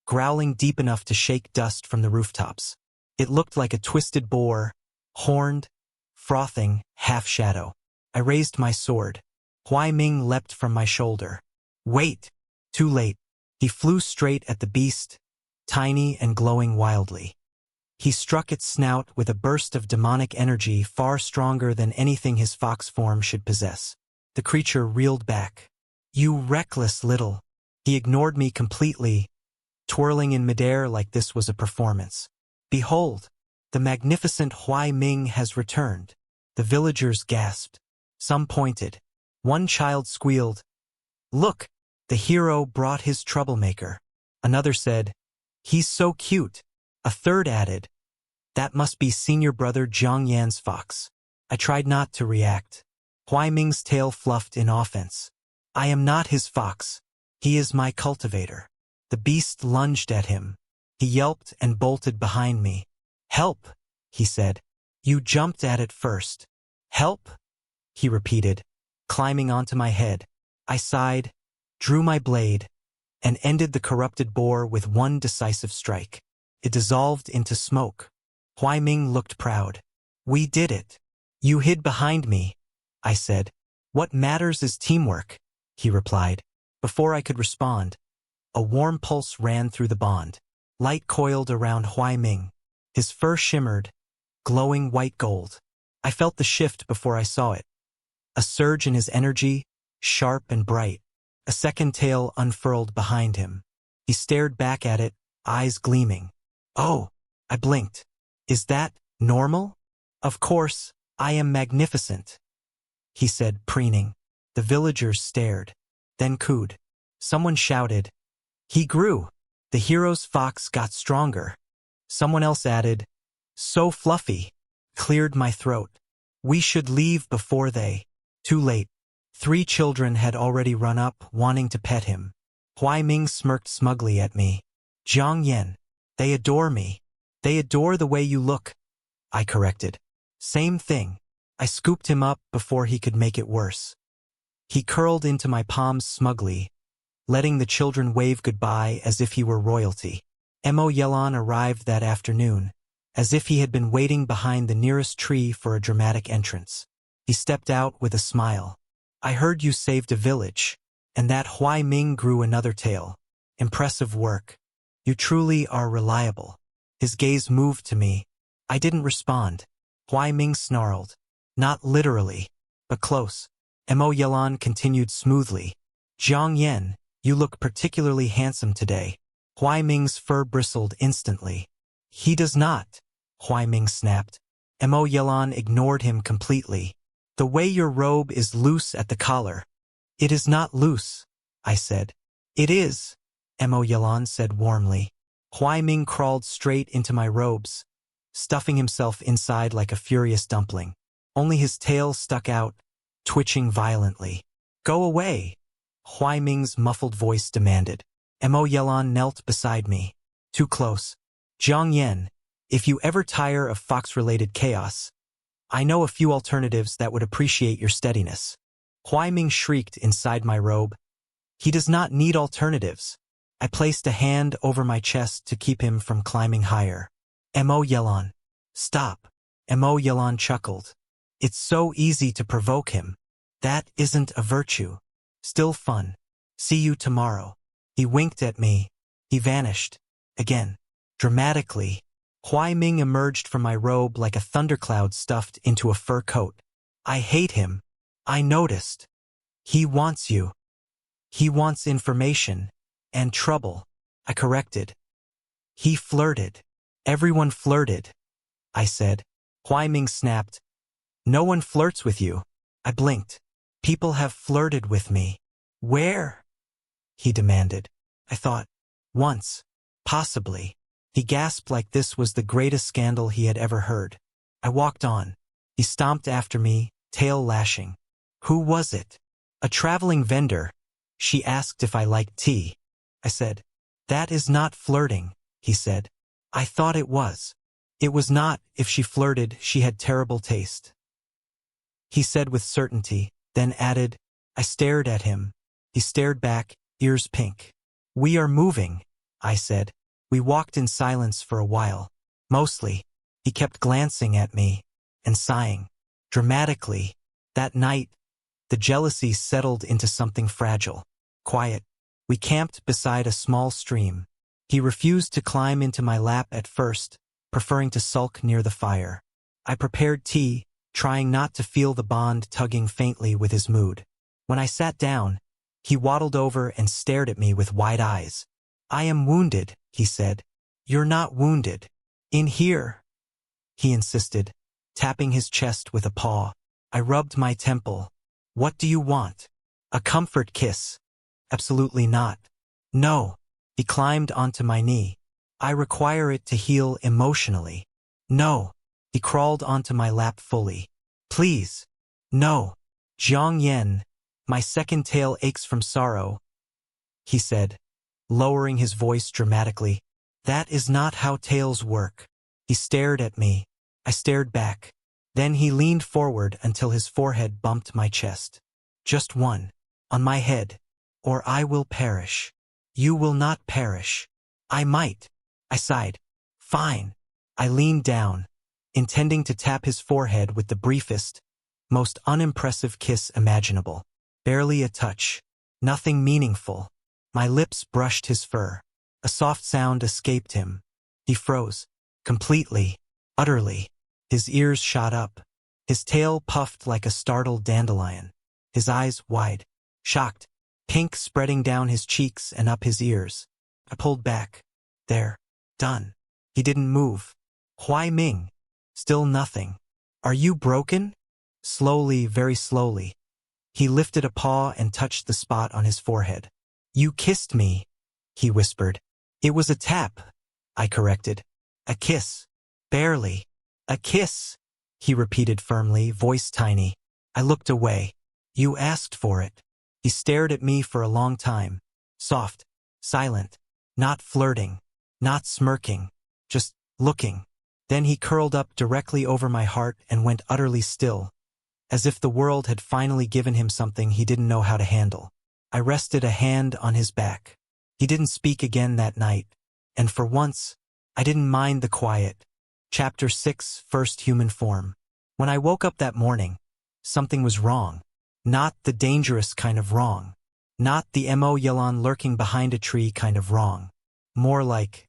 growling deep enough to shake dust from the rooftops. It looked like a twisted boar, horned, frothing, half-shadow. I raised my sword. Huai Ming leapt from my shoulder. Wait! Too late. He flew straight at the beast, tiny and glowing wildly. He struck its snout with a burst of demonic energy far stronger than anything his fox form should possess. The creature reeled back. You reckless little... He ignored me completely, twirling in midair like this was a performance. Behold, the magnificent Huai Ming has returned. The villagers gasped. Some pointed. One child squealed. Look, the hero brought his troublemaker. Another said, he's so cute. A third added, that must be senior brother Jiang Yan's fox. I tried not to react. Huai Ming's tail fluffed in offense. I am not his fox. He is my cultivator. The beast lunged at him. He yelped and bolted behind me. Help, he said. You jumped at it first. Help, he repeated, climbing onto my head. I sighed, drew my blade, and ended the corrupted boar with one decisive strike. It dissolved into smoke. Huai Ming looked proud. We did it. You hid behind me, I said. What matters is teamwork, he replied. Before I could respond, a warm pulse ran through the bond. Light coiled around Huai Ming. His fur shimmered, glowing white gold. I felt the shift before I saw it. A surge in his energy, sharp and bright. A second tail unfurled behind him. He stared back at it, eyes gleaming. Oh, I blinked. Is that normal? Of course, I am magnificent, he said, preening. The villagers stared, then cooed. Someone shouted, he grew. The hero's fox got stronger. Someone else added, so fluffy. Cleared my throat. We should leave before they... Too late. 3 children had already run up, wanting to pet him. Huai Ming smirked smugly at me. Jiang Yan, they adore me. They adore the way you look, I corrected. Same thing. I scooped him up before he could make it worse. He curled into my palms smugly, letting the children wave goodbye as if he were royalty. Mo Yelan arrived that afternoon, as if he had been waiting behind the nearest tree for a dramatic entrance. He stepped out with a smile. I heard you saved a village, and that Huai Ming grew another tail. Impressive work. You truly are reliable. His gaze moved to me. I didn't respond. Huai Ming snarled. Not literally, but close. Mo Yelan continued smoothly. Jiang Yan, you look particularly handsome today. Huai Ming's fur bristled instantly. He does not, Huai Ming snapped. Mo Yelan ignored him completely. The way your robe is loose at the collar. It is not loose, I said. It is, Mo Yelan said warmly. Huai Ming crawled straight into my robes, stuffing himself inside like a furious dumpling. Only his tail stuck out, twitching violently. Go away, Huai Ming's muffled voice demanded. Mo Yelan knelt beside me. Too close. Jiang Yen, if you ever tire of fox-related chaos, I know a few alternatives that would appreciate your steadiness. Huai Ming shrieked inside my robe. He does not need alternatives. I placed a hand over my chest to keep him from climbing higher. Mo Yelan. Stop. Mo Yelan chuckled. It's so easy to provoke him. That isn't a virtue. Still fun. See you tomorrow. He winked at me. He vanished. Again. Dramatically. Huai Ming emerged from my robe like a thundercloud stuffed into a fur coat. I hate him. I noticed. He wants you. He wants information. And trouble. I corrected. He flirted. Everyone flirted, I said. Huai Ming snapped. No one flirts with you. I blinked. People have flirted with me. Where? He demanded. I thought. Once. Possibly. He gasped like this was the greatest scandal he had ever heard. I walked on. He stomped after me, tail lashing. Who was it? A traveling vendor. She asked if I liked tea. I said. That is not flirting, he said. I thought it was. It was not. If she flirted, she had terrible taste. He said with certainty, then added. I stared at him. He stared back, ears pink. We are moving, I said. We walked in silence for a while. Mostly, he kept glancing at me and sighing. Dramatically, that night, the jealousy settled into something fragile. Quiet. We camped beside a small stream. He refused to climb into my lap at first, preferring to sulk near the fire. I prepared tea, trying not to feel the bond tugging faintly with his mood. When I sat down, he waddled over and stared at me with wide eyes. I am wounded, he said. You're not wounded. In here, he insisted, tapping his chest with a paw. I rubbed my temple. What do you want? A comfort kiss. Absolutely not. No. He climbed onto my knee. I require it to heal emotionally. No. He crawled onto my lap fully. Please. No. Jiang Yen, my second tail aches from sorrow, he said, lowering his voice dramatically. That is not how tails work. He stared at me. I stared back. Then he leaned forward until his forehead bumped my chest. Just one. On my head. Or I will perish. You will not perish. I might. I sighed. Fine. I leaned down, intending to tap his forehead with the briefest, most unimpressive kiss imaginable. Barely a touch. Nothing meaningful. My lips brushed his fur. A soft sound escaped him. He froze. Completely. Utterly. His ears shot up. His tail puffed like a startled dandelion. His eyes wide. Shocked. Pink spreading down his cheeks and up his ears. I pulled back. There. Done. He didn't move. Huai Ming. Still nothing. Are you broken? Slowly, very slowly. He lifted a paw and touched the spot on his forehead. You kissed me, he whispered. It was a tap, I corrected. A kiss. Barely. A kiss, he repeated firmly, voice tiny. I looked away. You asked for it. He stared at me for a long time. Soft. Silent. Not flirting. Not smirking. Just looking. Then he curled up directly over my heart and went utterly still, as if the world had finally given him something he didn't know how to handle. I rested a hand on his back. He didn't speak again that night, and for once, I didn't mind the quiet. Chapter 6, First Human Form. When I woke up that morning, something was wrong. Not the dangerous kind of wrong. Not the Mo Yelan lurking behind a tree kind of wrong. More like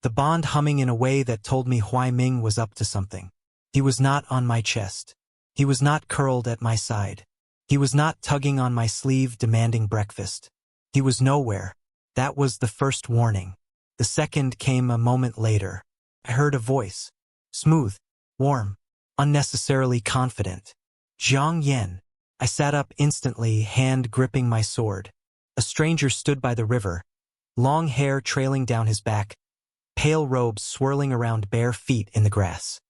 the bond humming in a way that told me Huai Ming was up to something. He was not on my chest. He was not curled at my side. He was not tugging on my sleeve demanding breakfast. He was nowhere. That was the first warning. The second came a moment later. I heard a voice. Smooth. Warm. Unnecessarily confident. Jiang Yen. I sat up instantly, hand gripping my sword. A stranger stood by the river, long hair trailing down his back, pale robes swirling around bare feet in the grass.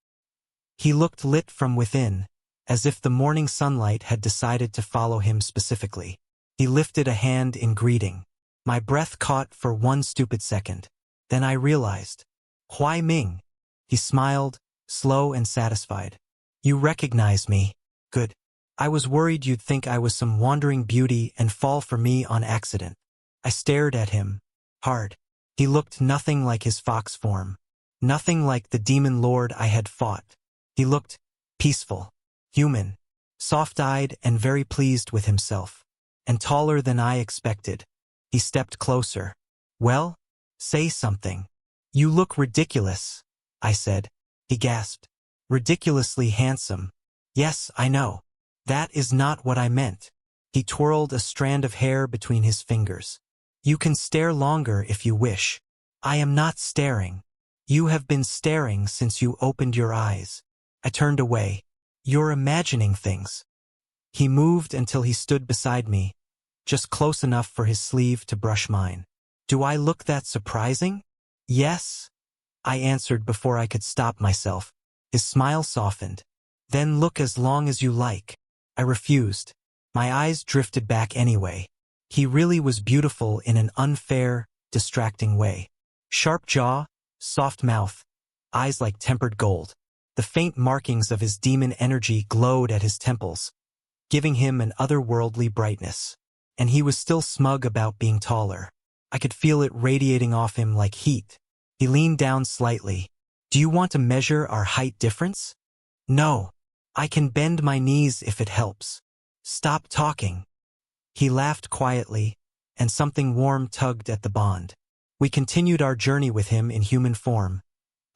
He looked lit from within, as if the morning sunlight had decided to follow him specifically. He lifted a hand in greeting. My breath caught for one stupid second. Then I realized. Huai Ming. He smiled, slow and satisfied. You recognize me. Good. I was worried you'd think I was some wandering beauty and fall for me on accident. I stared at him. Hard. He looked nothing like his fox form. Nothing like the demon lord I had fought. He looked peaceful, human, soft-eyed and very pleased with himself. And taller than I expected. He stepped closer. Well, say something. You look ridiculous, I said. He gasped. Ridiculously handsome. Yes, I know. That is not what I meant. He twirled a strand of hair between his fingers. You can stare longer if you wish. I am not staring. You have been staring since you opened your eyes. I turned away. You're imagining things. He moved until he stood beside me, just close enough for his sleeve to brush mine. Do I look that surprising? Yes, I answered before I could stop myself. His smile softened. Then look as long as you like. I refused. My eyes drifted back anyway. He really was beautiful in an unfair, distracting way. Sharp jaw, soft mouth, eyes like tempered gold. The faint markings of his demon energy glowed at his temples, giving him an otherworldly brightness. And he was still smug about being taller. I could feel it radiating off him like heat. He leaned down slightly. Do you want to measure our height difference? No. I can bend my knees if it helps. Stop talking. He laughed quietly, and something warm tugged at the bond. We continued our journey with him in human form,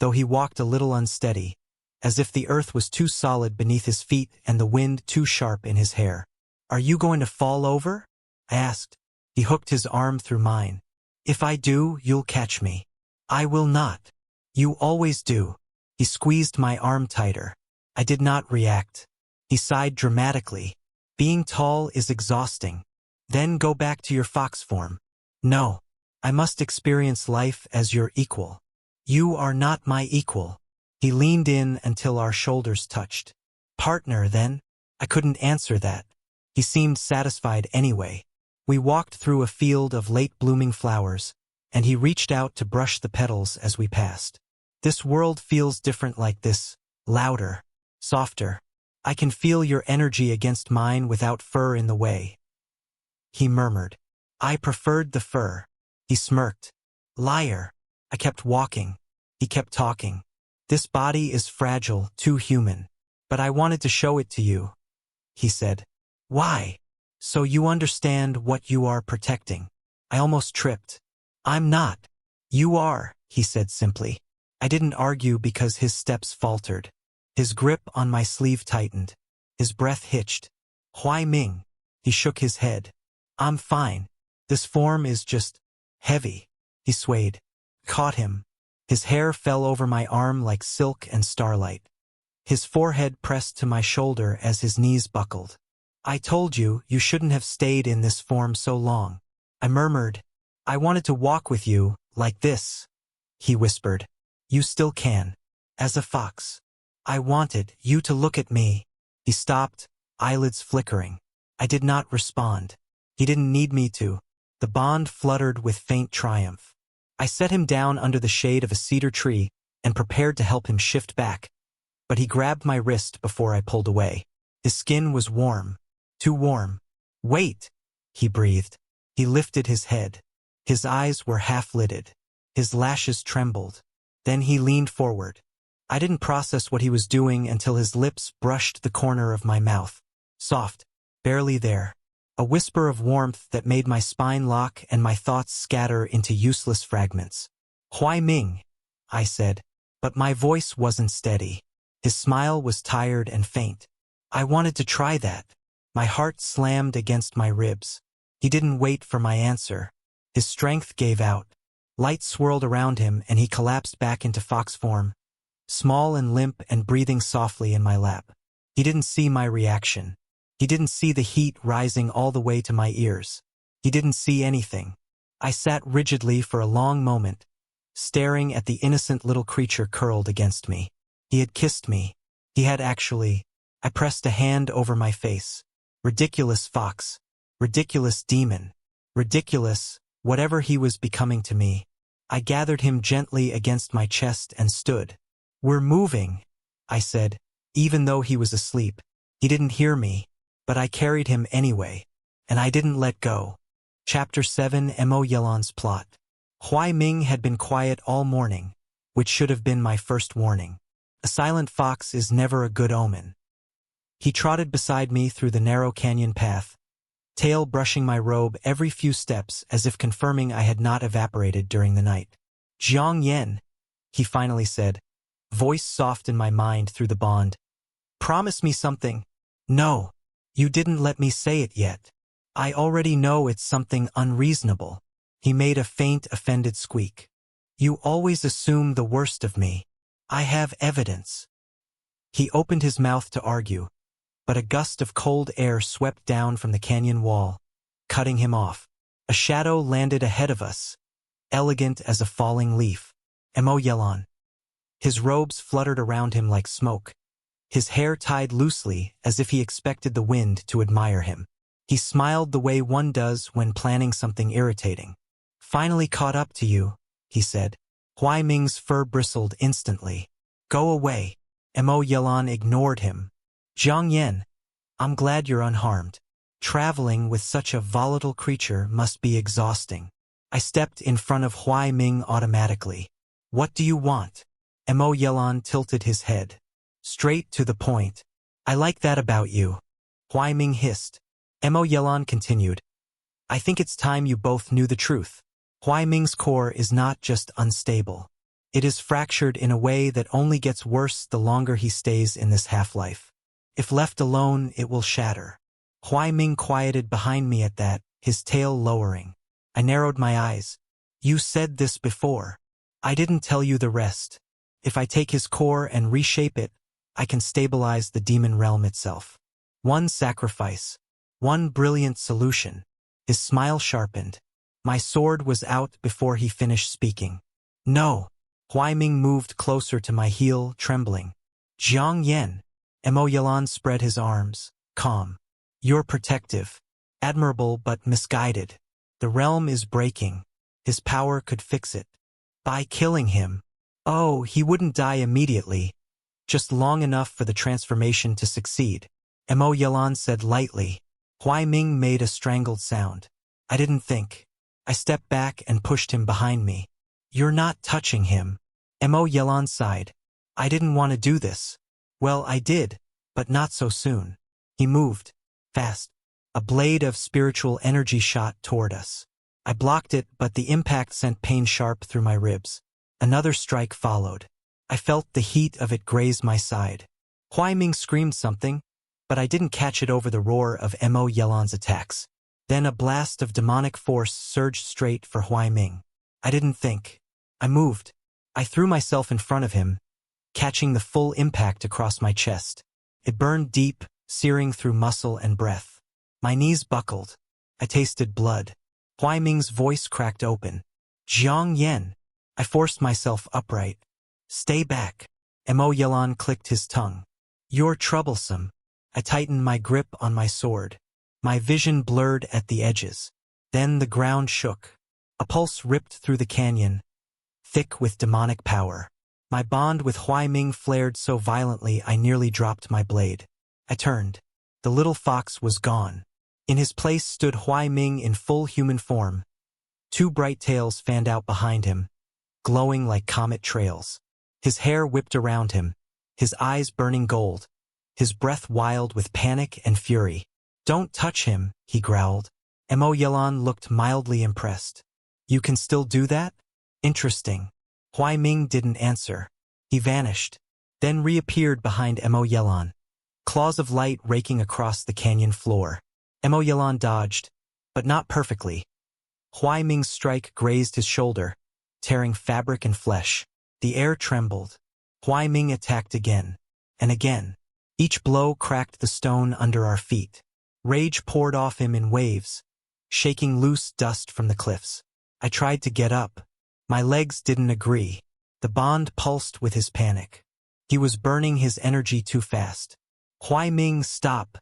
though he walked a little unsteady, as if the earth was too solid beneath his feet and the wind too sharp in his hair. Are you going to fall over? I asked. He hooked his arm through mine. If I do, you'll catch me. I will not. You always do. He squeezed my arm tighter. I did not react. He sighed dramatically. Being tall is exhausting. Then go back to your fox form. No. I must experience life as your equal. You are not my equal. He leaned in until our shoulders touched. Partner, then? I couldn't answer that. He seemed satisfied anyway. We walked through a field of late-blooming flowers, and he reached out to brush the petals as we passed. This world feels different like this, louder, softer. I can feel your energy against mine without fur in the way. He murmured. I preferred the fur. He smirked. Liar. I kept walking. He kept talking. This body is fragile, too human. But I wanted to show it to you. He said. Why? So you understand what you are protecting. I almost tripped. I'm not. You are, he said simply. I didn't argue because his steps faltered. His grip on my sleeve tightened. His breath hitched. Huai Ming. He shook his head. I'm fine. This form is just heavy. He swayed. Caught him. His hair fell over my arm like silk and starlight. His forehead pressed to my shoulder as his knees buckled. I told you, you shouldn't have stayed in this form so long. I murmured. I wanted to walk with you, like this. He whispered. You still can. As a fox. I wanted you to look at me. He stopped, eyelids flickering. I did not respond. He didn't need me to. The bond fluttered with faint triumph. I set him down under the shade of a cedar tree and prepared to help him shift back. But he grabbed my wrist before I pulled away. His skin was warm. Too warm. Wait, he breathed. He lifted his head. His eyes were half-lidded. His lashes trembled. Then he leaned forward. I didn't process what he was doing until his lips brushed the corner of my mouth. Soft, barely there. A whisper of warmth that made my spine lock and my thoughts scatter into useless fragments. Huai Ming, I said, but my voice wasn't steady. His smile was tired and faint. I wanted to try that. My heart slammed against my ribs. He didn't wait for my answer. His strength gave out. Light swirled around him and he collapsed back into fox form, small and limp and breathing softly in my lap. He didn't see my reaction. He didn't see the heat rising all the way to my ears. He didn't see anything. I sat rigidly for a long moment, staring at the innocent little creature curled against me. He had kissed me. He had actually. I pressed a hand over my face. Ridiculous fox. Ridiculous demon. Ridiculous, whatever he was becoming to me. I gathered him gently against my chest and stood. "We're moving," I said, even though he was asleep. He didn't hear me, but I carried him anyway, and I didn't let go. Chapter 7. Mo Yelan's plot. Huai Ming had been quiet all morning, which should have been my first warning. A silent fox is never a good omen. He trotted beside me through the narrow canyon path, tail brushing my robe every few steps as if confirming I had not evaporated during the night. "Jiang Yen," he finally said, voice soft in my mind through the bond. "Promise me something." "No, you didn't let me say it yet. I already know it's something unreasonable." He made a faint, offended squeak. "You always assume the worst of me. I have evidence." He opened his mouth to argue, but a gust of cold air swept down from the canyon wall, cutting him off. A shadow landed ahead of us, elegant as a falling leaf. Mo Yelan. His robes fluttered around him like smoke, his hair tied loosely as if he expected the wind to admire him. He smiled the way one does when planning something irritating. "Finally caught up to you," he said. Huai Ming's fur bristled instantly. "Go away." Mo Yelan ignored him. "Jiang Yen, I'm glad you're unharmed. Traveling with such a volatile creature must be exhausting." I stepped in front of Huai Ming automatically. "What do you want?" Mo Yelan tilted his head. "Straight to the point. I like that about you." Huai Ming hissed. Mo Yelan continued. "I think it's time you both knew the truth. Huai Ming's core is not just unstable. It is fractured in a way that only gets worse the longer he stays in this half-life. If left alone, it will shatter." Huai Ming quieted behind me at that, his tail lowering. I narrowed my eyes. "You said this before. I didn't tell you the rest. If I take his core and reshape it, I can stabilize the demon realm itself. One sacrifice. One brilliant solution." His smile sharpened. My sword was out before he finished speaking. "No." Huai Ming moved closer to my heel, trembling. "Jiang Yen." Mo Yelan spread his arms, calm. "You're protective. Admirable but misguided. The realm is breaking. His power could fix it. By killing him. Oh, he wouldn't die immediately. Just long enough for the transformation to succeed." Mo Yelan said lightly. Huai Ming made a strangled sound. I didn't think. I stepped back and pushed him behind me. "You're not touching him." Mo Yelan sighed. "I didn't want to do this." "Well, I did, but not so soon." He moved. Fast. A blade of spiritual energy shot toward us. I blocked it, but the impact sent pain sharp through my ribs. Another strike followed. I felt the heat of it graze my side. Huai Ming screamed something, but I didn't catch it over the roar of Mo Yelan's attacks. Then a blast of demonic force surged straight for Huai Ming. I didn't think. I moved. I threw myself in front of him, catching the full impact across my chest. It burned deep, searing through muscle and breath. My knees buckled. I tasted blood. Huai Ming's voice cracked open. "Jiang Yen." I forced myself upright. "Stay back." Mo Yelan clicked his tongue. "You're troublesome." I tightened my grip on my sword. My vision blurred at the edges. Then the ground shook. A pulse ripped through the canyon, thick with demonic power. My bond with Huai Ming flared so violently I nearly dropped my blade. I turned. The little fox was gone. In his place stood Huai Ming in full human form. Two bright tails fanned out behind him, glowing like comet trails. His hair whipped around him, his eyes burning gold, his breath wild with panic and fury. "Don't touch him," he growled. Mo Yelan looked mildly impressed. "You can still do that? Interesting." Huai Ming didn't answer. He vanished, then reappeared behind Mo Yelan, claws of light raking across the canyon floor. Mo Yelan dodged, but not perfectly. Huai Ming's strike grazed his shoulder, tearing fabric and flesh. The air trembled. Huai Ming attacked again, and again. Each blow cracked the stone under our feet. Rage poured off him in waves, shaking loose dust from the cliffs. I tried to get up. My legs didn't agree. The bond pulsed with his panic. He was burning his energy too fast. Huai Ming, stop.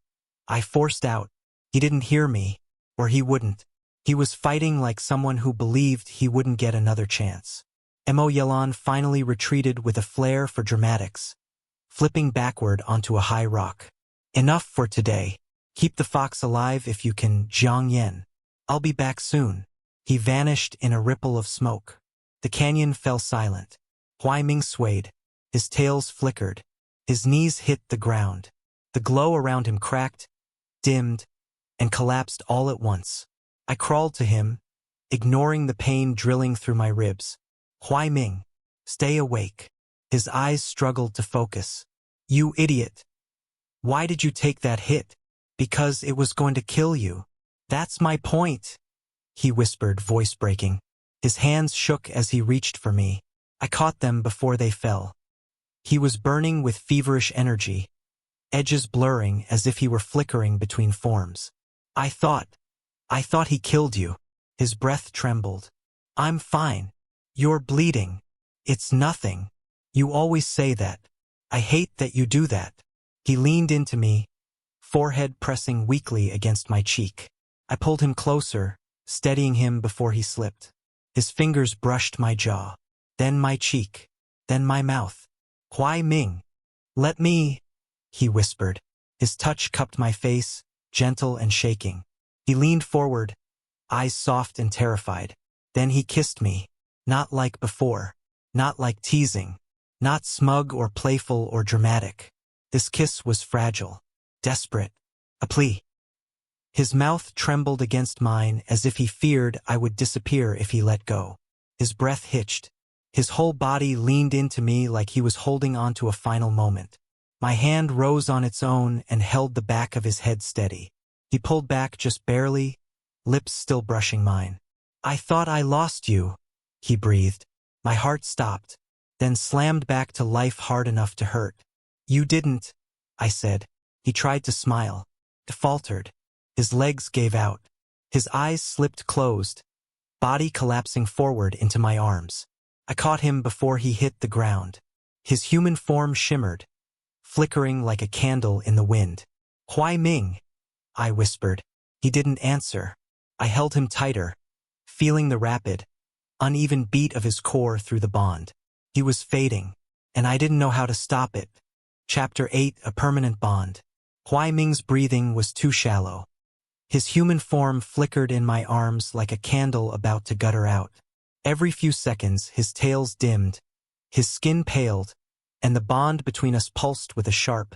I forced out. He didn't hear me, or he wouldn't. He was fighting like someone who believed he wouldn't get another chance. Mo Yelan finally retreated with a flair for dramatics, flipping backward onto a high rock. Enough for today. Keep the fox alive if you can, Jiang Yen. I'll be back soon. He vanished in a ripple of smoke. The canyon fell silent. Huai Ming swayed. His tails flickered. His knees hit the ground. The glow around him cracked, dimmed, and collapsed all at once. I crawled to him, ignoring the pain drilling through my ribs. Huai Ming, stay awake. His eyes struggled to focus. You idiot. Why did you take that hit? Because it was going to kill you. That's my point, he whispered, voice breaking. His hands shook as he reached for me. I caught them before they fell. He was burning with feverish energy, edges blurring as if he were flickering between forms. I thought he killed you. His breath trembled. I'm fine. You're bleeding. It's nothing. You always say that. I hate that you do that. He leaned into me, forehead pressing weakly against my cheek. I pulled him closer, steadying him before he slipped. His fingers brushed my jaw, then my cheek, then my mouth. Huai Ming, let me, he whispered. His touch cupped my face, gentle and shaking. He leaned forward, eyes soft and terrified. Then he kissed me, not like before, not like teasing, not smug or playful or dramatic. This kiss was fragile, desperate, a plea. His mouth trembled against mine as if he feared I would disappear if he let go. His breath hitched. His whole body leaned into me like he was holding on to a final moment. My hand rose on its own and held the back of his head steady. He pulled back just barely, lips still brushing mine. I thought I lost you, he breathed. My heart stopped, then slammed back to life hard enough to hurt. You didn't, I said. He tried to smile, faltered. His legs gave out. His eyes slipped closed, body collapsing forward into my arms. I caught him before he hit the ground. His human form shimmered, flickering like a candle in the wind. Huai Ming, I whispered. He didn't answer. I held him tighter, feeling the rapid, uneven beat of his core through the bond. He was fading, and I didn't know how to stop it. Chapter 8, A Permanent Bond. Huai Ming's breathing was too shallow. His human form flickered in my arms like a candle about to gutter out. Every few seconds, his tails dimmed, his skin paled, and the bond between us pulsed with a sharp,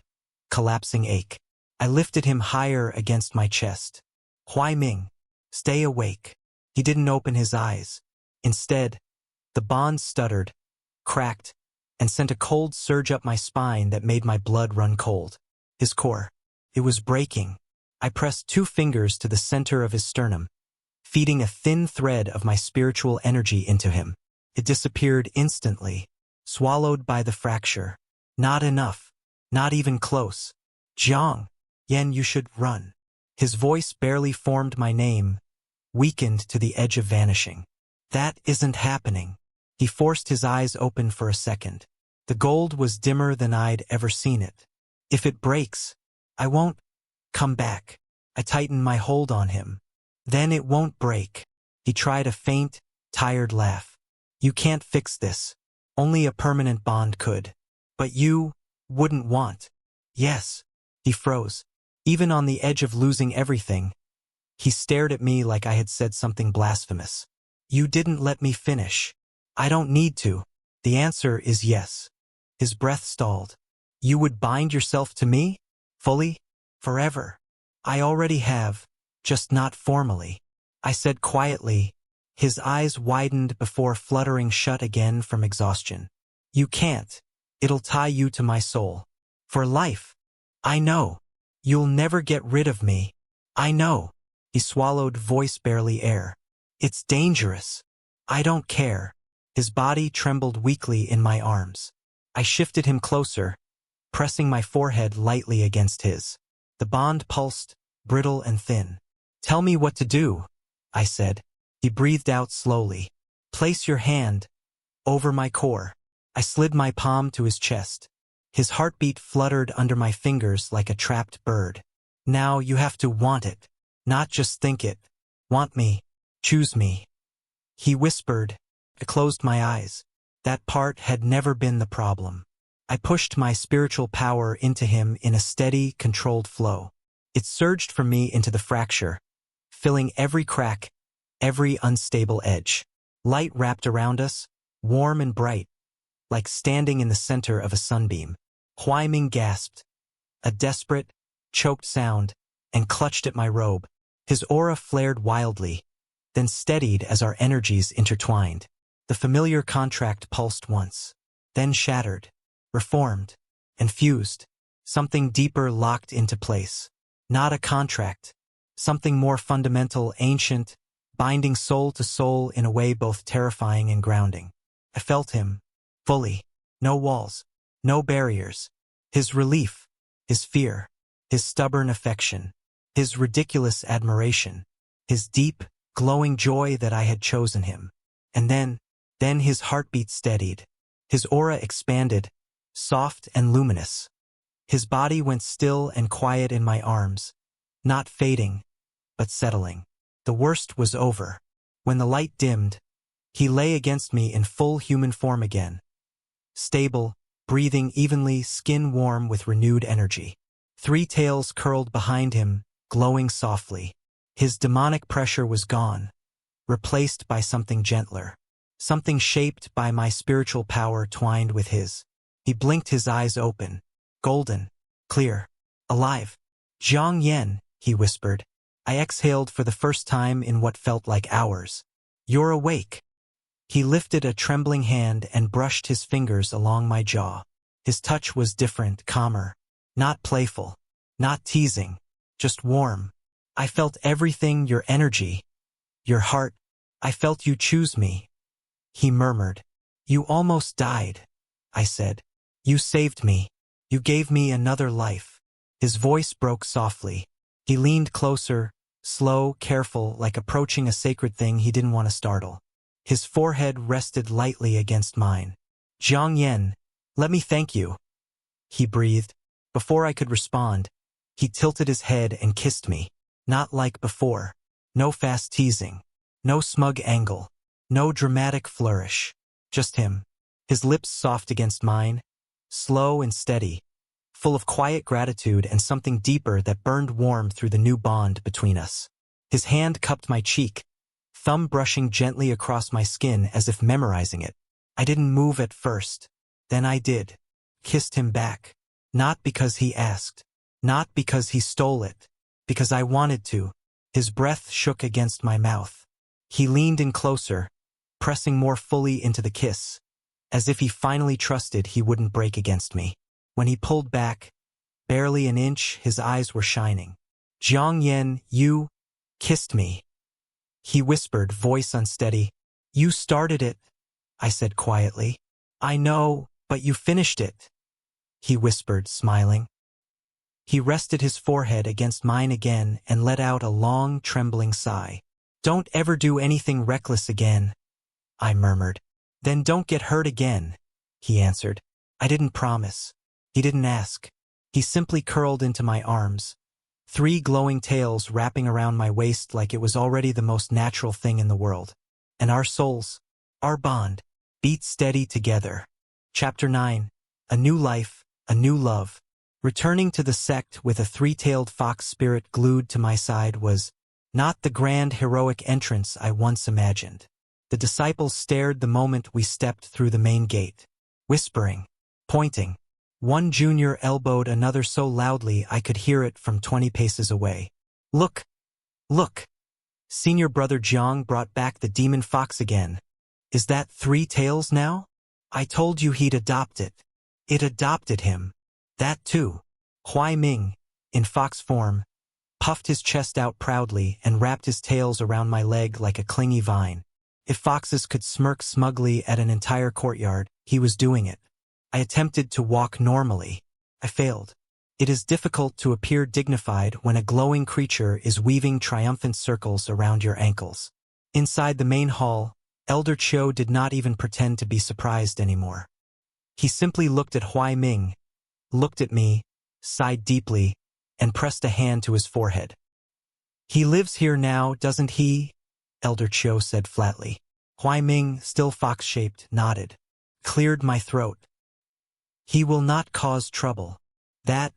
collapsing ache. I lifted him higher against my chest. Huai Ming, stay awake. He didn't open his eyes. Instead, the bond stuttered, cracked, and sent a cold surge up my spine that made my blood run cold. His core, it was breaking. I pressed 2 fingers to the center of his sternum, feeding a thin thread of my spiritual energy into him. It disappeared instantly, swallowed by the fracture. Not enough. Not even close. Jiang Yen, you should run. His voice barely formed my name, weakened to the edge of vanishing. That isn't happening. He forced his eyes open for a second. The gold was dimmer than I'd ever seen it. If it breaks, I won't come back. I tightened my hold on him. Then it won't break. He tried a faint, tired laugh. You can't fix this. Only a permanent bond could. But you wouldn't want. Yes. He froze. Even on the edge of losing everything, he stared at me like I had said something blasphemous. You didn't let me finish. I don't need to. The answer is yes. His breath stalled. You would bind yourself to me? Fully? Forever? I already have, just not formally. I said quietly. His eyes widened before fluttering shut again from exhaustion. You can't. It'll tie you to my soul. For life. I know. You'll never get rid of me. I know. He swallowed, voice barely air. It's dangerous. I don't care. His body trembled weakly in my arms. I shifted him closer, pressing my forehead lightly against his. The bond pulsed, brittle and thin. Tell me what to do. I said. He breathed out slowly. Place your hand over my core. I slid my palm to his chest. His heartbeat fluttered under my fingers like a trapped bird. Now you have to want it, not just think it. Want me. Choose me. He whispered. I closed my eyes. That part had never been the problem. I pushed my spiritual power into him in a steady, controlled flow. It surged from me into the fracture, filling every crack, every unstable edge. Light wrapped around us, warm and bright, like standing in the center of a sunbeam. Huai Ming gasped, a desperate, choked sound, and clutched at my robe. His aura flared wildly, then steadied as our energies intertwined. The familiar contract pulsed once, then shattered, reformed, and fused. Something deeper locked into place. Not a contract. Something more fundamental, ancient, binding soul to soul in a way both terrifying and grounding. I felt him, fully. No walls, no barriers. His relief, his fear, his stubborn affection, his ridiculous admiration, his deep, glowing joy that I had chosen him. And then his heartbeat steadied. His aura expanded, soft and luminous. His body went still and quiet in my arms, not fading, but settling. The worst was over. When the light dimmed, he lay against me in full human form again. Stable, breathing evenly, skin warm with renewed energy. 3 tails curled behind him, glowing softly. His demonic pressure was gone, replaced by something gentler. Something shaped by my spiritual power twined with his. He blinked his eyes open, golden, clear, alive. Zhang Yan, he whispered. I exhaled for the first time in what felt like hours. You're awake. He lifted a trembling hand and brushed his fingers along my jaw. His touch was different, calmer, not playful, not teasing, just warm. I felt everything, your energy, your heart. I felt you choose me. He murmured. You almost died, I said. You saved me. You gave me another life. His voice broke softly. He leaned closer, slow, careful, like approaching a sacred thing he didn't want to startle. His forehead rested lightly against mine. Zhang Yan, let me thank you, he breathed. Before I could respond, he tilted his head and kissed me. Not like before. No fast teasing. No smug angle. No dramatic flourish. Just him. His lips soft against mine, slow and steady, full of quiet gratitude and something deeper that burned warm through the new bond between us. His hand cupped my cheek, thumb brushing gently across my skin as if memorizing it. I didn't move at first. Then I did. Kissed him back. Not because he asked. Not because he stole it. Because I wanted to. His breath shook against my mouth. He leaned in closer, pressing more fully into the kiss, as if he finally trusted he wouldn't break against me. When he pulled back, barely an inch, his eyes were shining. Zhang Yan, you kissed me. He whispered, voice unsteady. You started it, I said quietly. I know, but you finished it, he whispered, smiling. He rested his forehead against mine again and let out a long, trembling sigh. Don't ever do anything reckless again, I murmured. Then don't get hurt again, he answered. I didn't promise. He didn't ask. He simply curled into my arms, 3 glowing tails wrapping around my waist like it was already the most natural thing in the world. And our souls, our bond, beat steady together. Chapter 9. A new life, a new love. Returning to the sect with a 3-tailed fox spirit glued to my side was not the grand heroic entrance I once imagined. The disciples stared the moment we stepped through the main gate, whispering, pointing. One junior elbowed another so loudly I could hear it from 20 paces away. Look! Look! Senior brother Jiang brought back the demon fox again. Is that 3 tails now? I told you he'd adopt it. It adopted him. That too. Huai Ming, in fox form, puffed his chest out proudly and wrapped his tails around my leg like a clingy vine. If foxes could smirk smugly at an entire courtyard, he was doing it. I attempted to walk normally. I failed. It is difficult to appear dignified when a glowing creature is weaving triumphant circles around your ankles. Inside the main hall, Elder Chiu did not even pretend to be surprised anymore. He simply looked at Huai Ming, looked at me, sighed deeply, and pressed a hand to his forehead. "He lives here now, doesn't he?" Elder Chiu said flatly. Huai Ming, still fox-shaped, nodded. Cleared my throat. "He will not cause trouble. That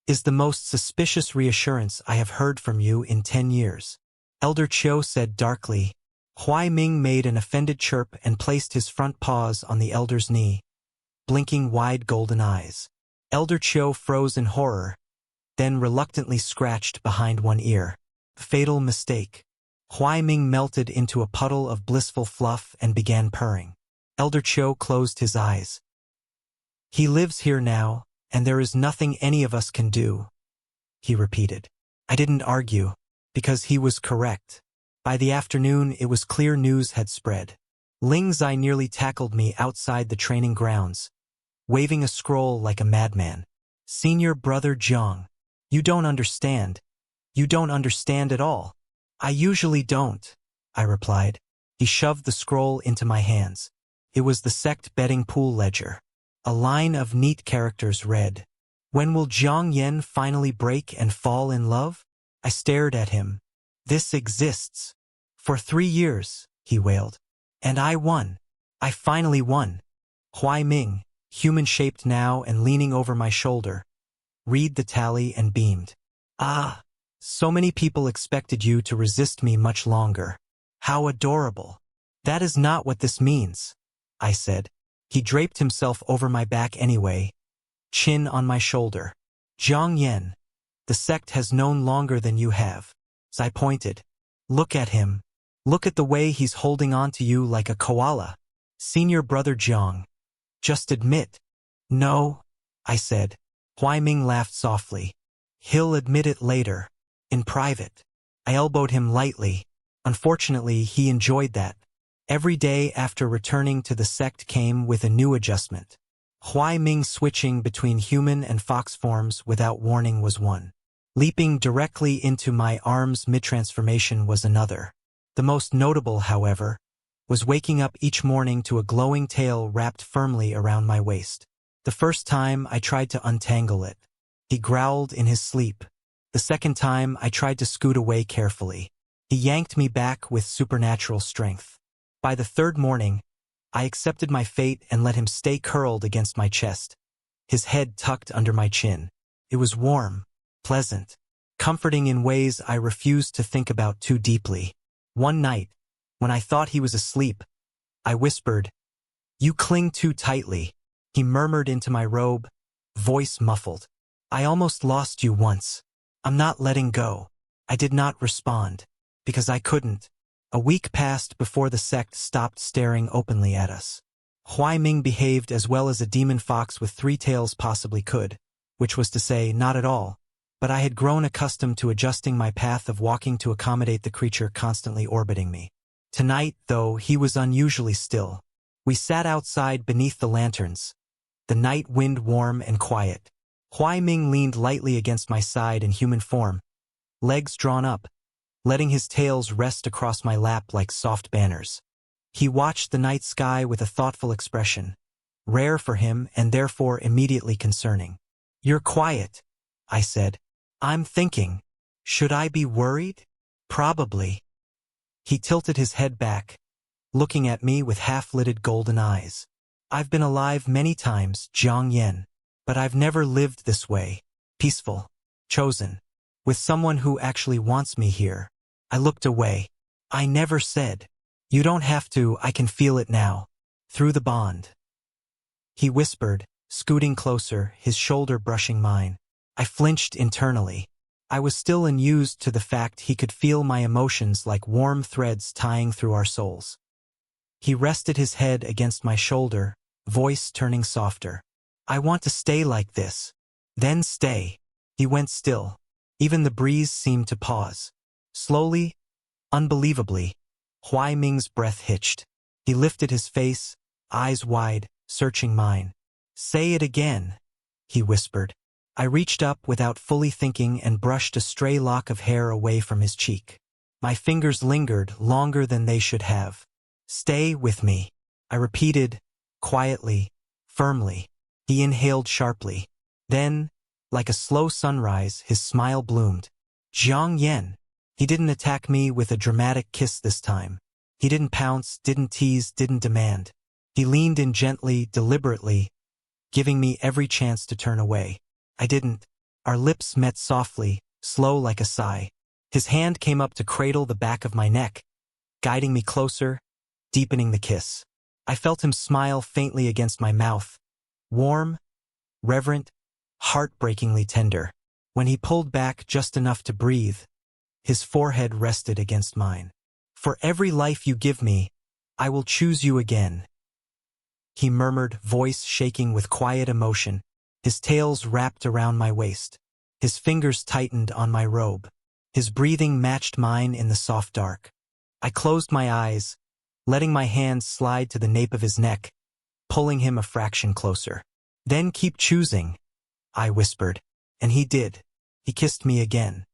is the most suspicious reassurance I have heard from you in 10 years. Elder Chiu said darkly. Huai Ming made an offended chirp and placed his front paws on the elder's knee, blinking wide golden eyes. Elder Chiu froze in horror, then reluctantly scratched behind one ear. Fatal mistake. Huai Ming melted into a puddle of blissful fluff and began purring. Elder Chiu closed his eyes. "He lives here now, and there is nothing any of us can do," he repeated. I didn't argue, because he was correct. By the afternoon, it was clear news had spread. Ling Zai nearly tackled me outside the training grounds, waving a scroll like a madman. "Senior brother Jiang, you don't understand. You don't understand at all." "I usually don't," I replied. He shoved the scroll into my hands. It was the sect betting pool ledger. A line of neat characters read, "When will Jiang Yen finally break and fall in love?" I stared at him. "This exists. For 3 years," he wailed. "And I won. I finally won." Huai Ming, human-shaped now and leaning over my shoulder, read the tally and beamed. "Ah, so many people expected you to resist me much longer. How adorable." "That is not what this means," I said. He draped himself over my back anyway, chin on my shoulder. "Jiang Yen, the sect has known longer than you have." I pointed. "Look at him. Look at the way he's holding on to you like a koala. Senior brother Jiang. Just admit." "No," I said. Huai Ming laughed softly. "He'll admit it later. In private." I elbowed him lightly. Unfortunately, he enjoyed that. Every day after returning to the sect came with a new adjustment. Huai Ming switching between human and fox forms without warning was one. Leaping directly into my arms mid-transformation was another. The most notable, however, was waking up each morning to a glowing tail wrapped firmly around my waist. The first time I tried to untangle it, he growled in his sleep. The second time I tried to scoot away carefully. He yanked me back with supernatural strength. By the third morning, I accepted my fate and let him stay curled against my chest, his head tucked under my chin. It was warm, pleasant, comforting in ways I refused to think about too deeply. One night, when I thought he was asleep, I whispered, "You cling too tightly." He murmured into my robe, voice muffled. "I almost lost you once. I'm not letting go." I did not respond, because I couldn't. A week passed before the sect stopped staring openly at us. Huai Ming behaved as well as a demon fox with 3 tails possibly could, which was to say, not at all, but I had grown accustomed to adjusting my path of walking to accommodate the creature constantly orbiting me. Tonight, though, he was unusually still. We sat outside beneath the lanterns, the night wind warm and quiet. Huai Ming leaned lightly against my side in human form, legs drawn up, letting his tails rest across my lap like soft banners. He watched the night sky with a thoughtful expression, rare for him and therefore immediately concerning. "You're quiet," I said. "I'm thinking. Should I be worried?" "Probably." He tilted his head back, looking at me with half-lidded golden eyes. "I've been alive many times, Jiang Yen, but I've never lived this way. Peaceful. Chosen. With someone who actually wants me here." I looked away. "I never said." "You don't have to, I can feel it now. Through the bond." He whispered, scooting closer, his shoulder brushing mine. I flinched internally. I was still unused to the fact he could feel my emotions like warm threads tying through our souls. He rested his head against my shoulder, voice turning softer. "I want to stay like this. Then stay." He went still. Even the breeze seemed to pause. Slowly, unbelievably, Huai Ming's breath hitched. He lifted his face, eyes wide, searching mine. "Say it again," he whispered. I reached up without fully thinking and brushed a stray lock of hair away from his cheek. My fingers lingered longer than they should have. "Stay with me," I repeated, quietly, firmly. He inhaled sharply. Then, like a slow sunrise, his smile bloomed. Jiang Yen. He didn't attack me with a dramatic kiss this time. He didn't pounce, didn't tease, didn't demand. He leaned in gently, deliberately, giving me every chance to turn away. I didn't. Our lips met softly, slow like a sigh. His hand came up to cradle the back of my neck, guiding me closer, deepening the kiss. I felt him smile faintly against my mouth, warm, reverent, heartbreakingly tender. When he pulled back just enough to breathe, his forehead rested against mine. "For every life you give me, I will choose you again," he murmured, voice shaking with quiet emotion. His tails wrapped around my waist. His fingers tightened on my robe. His breathing matched mine in the soft dark. I closed my eyes, letting my hands slide to the nape of his neck, pulling him a fraction closer. "Then keep choosing," I whispered. And he did. He kissed me again.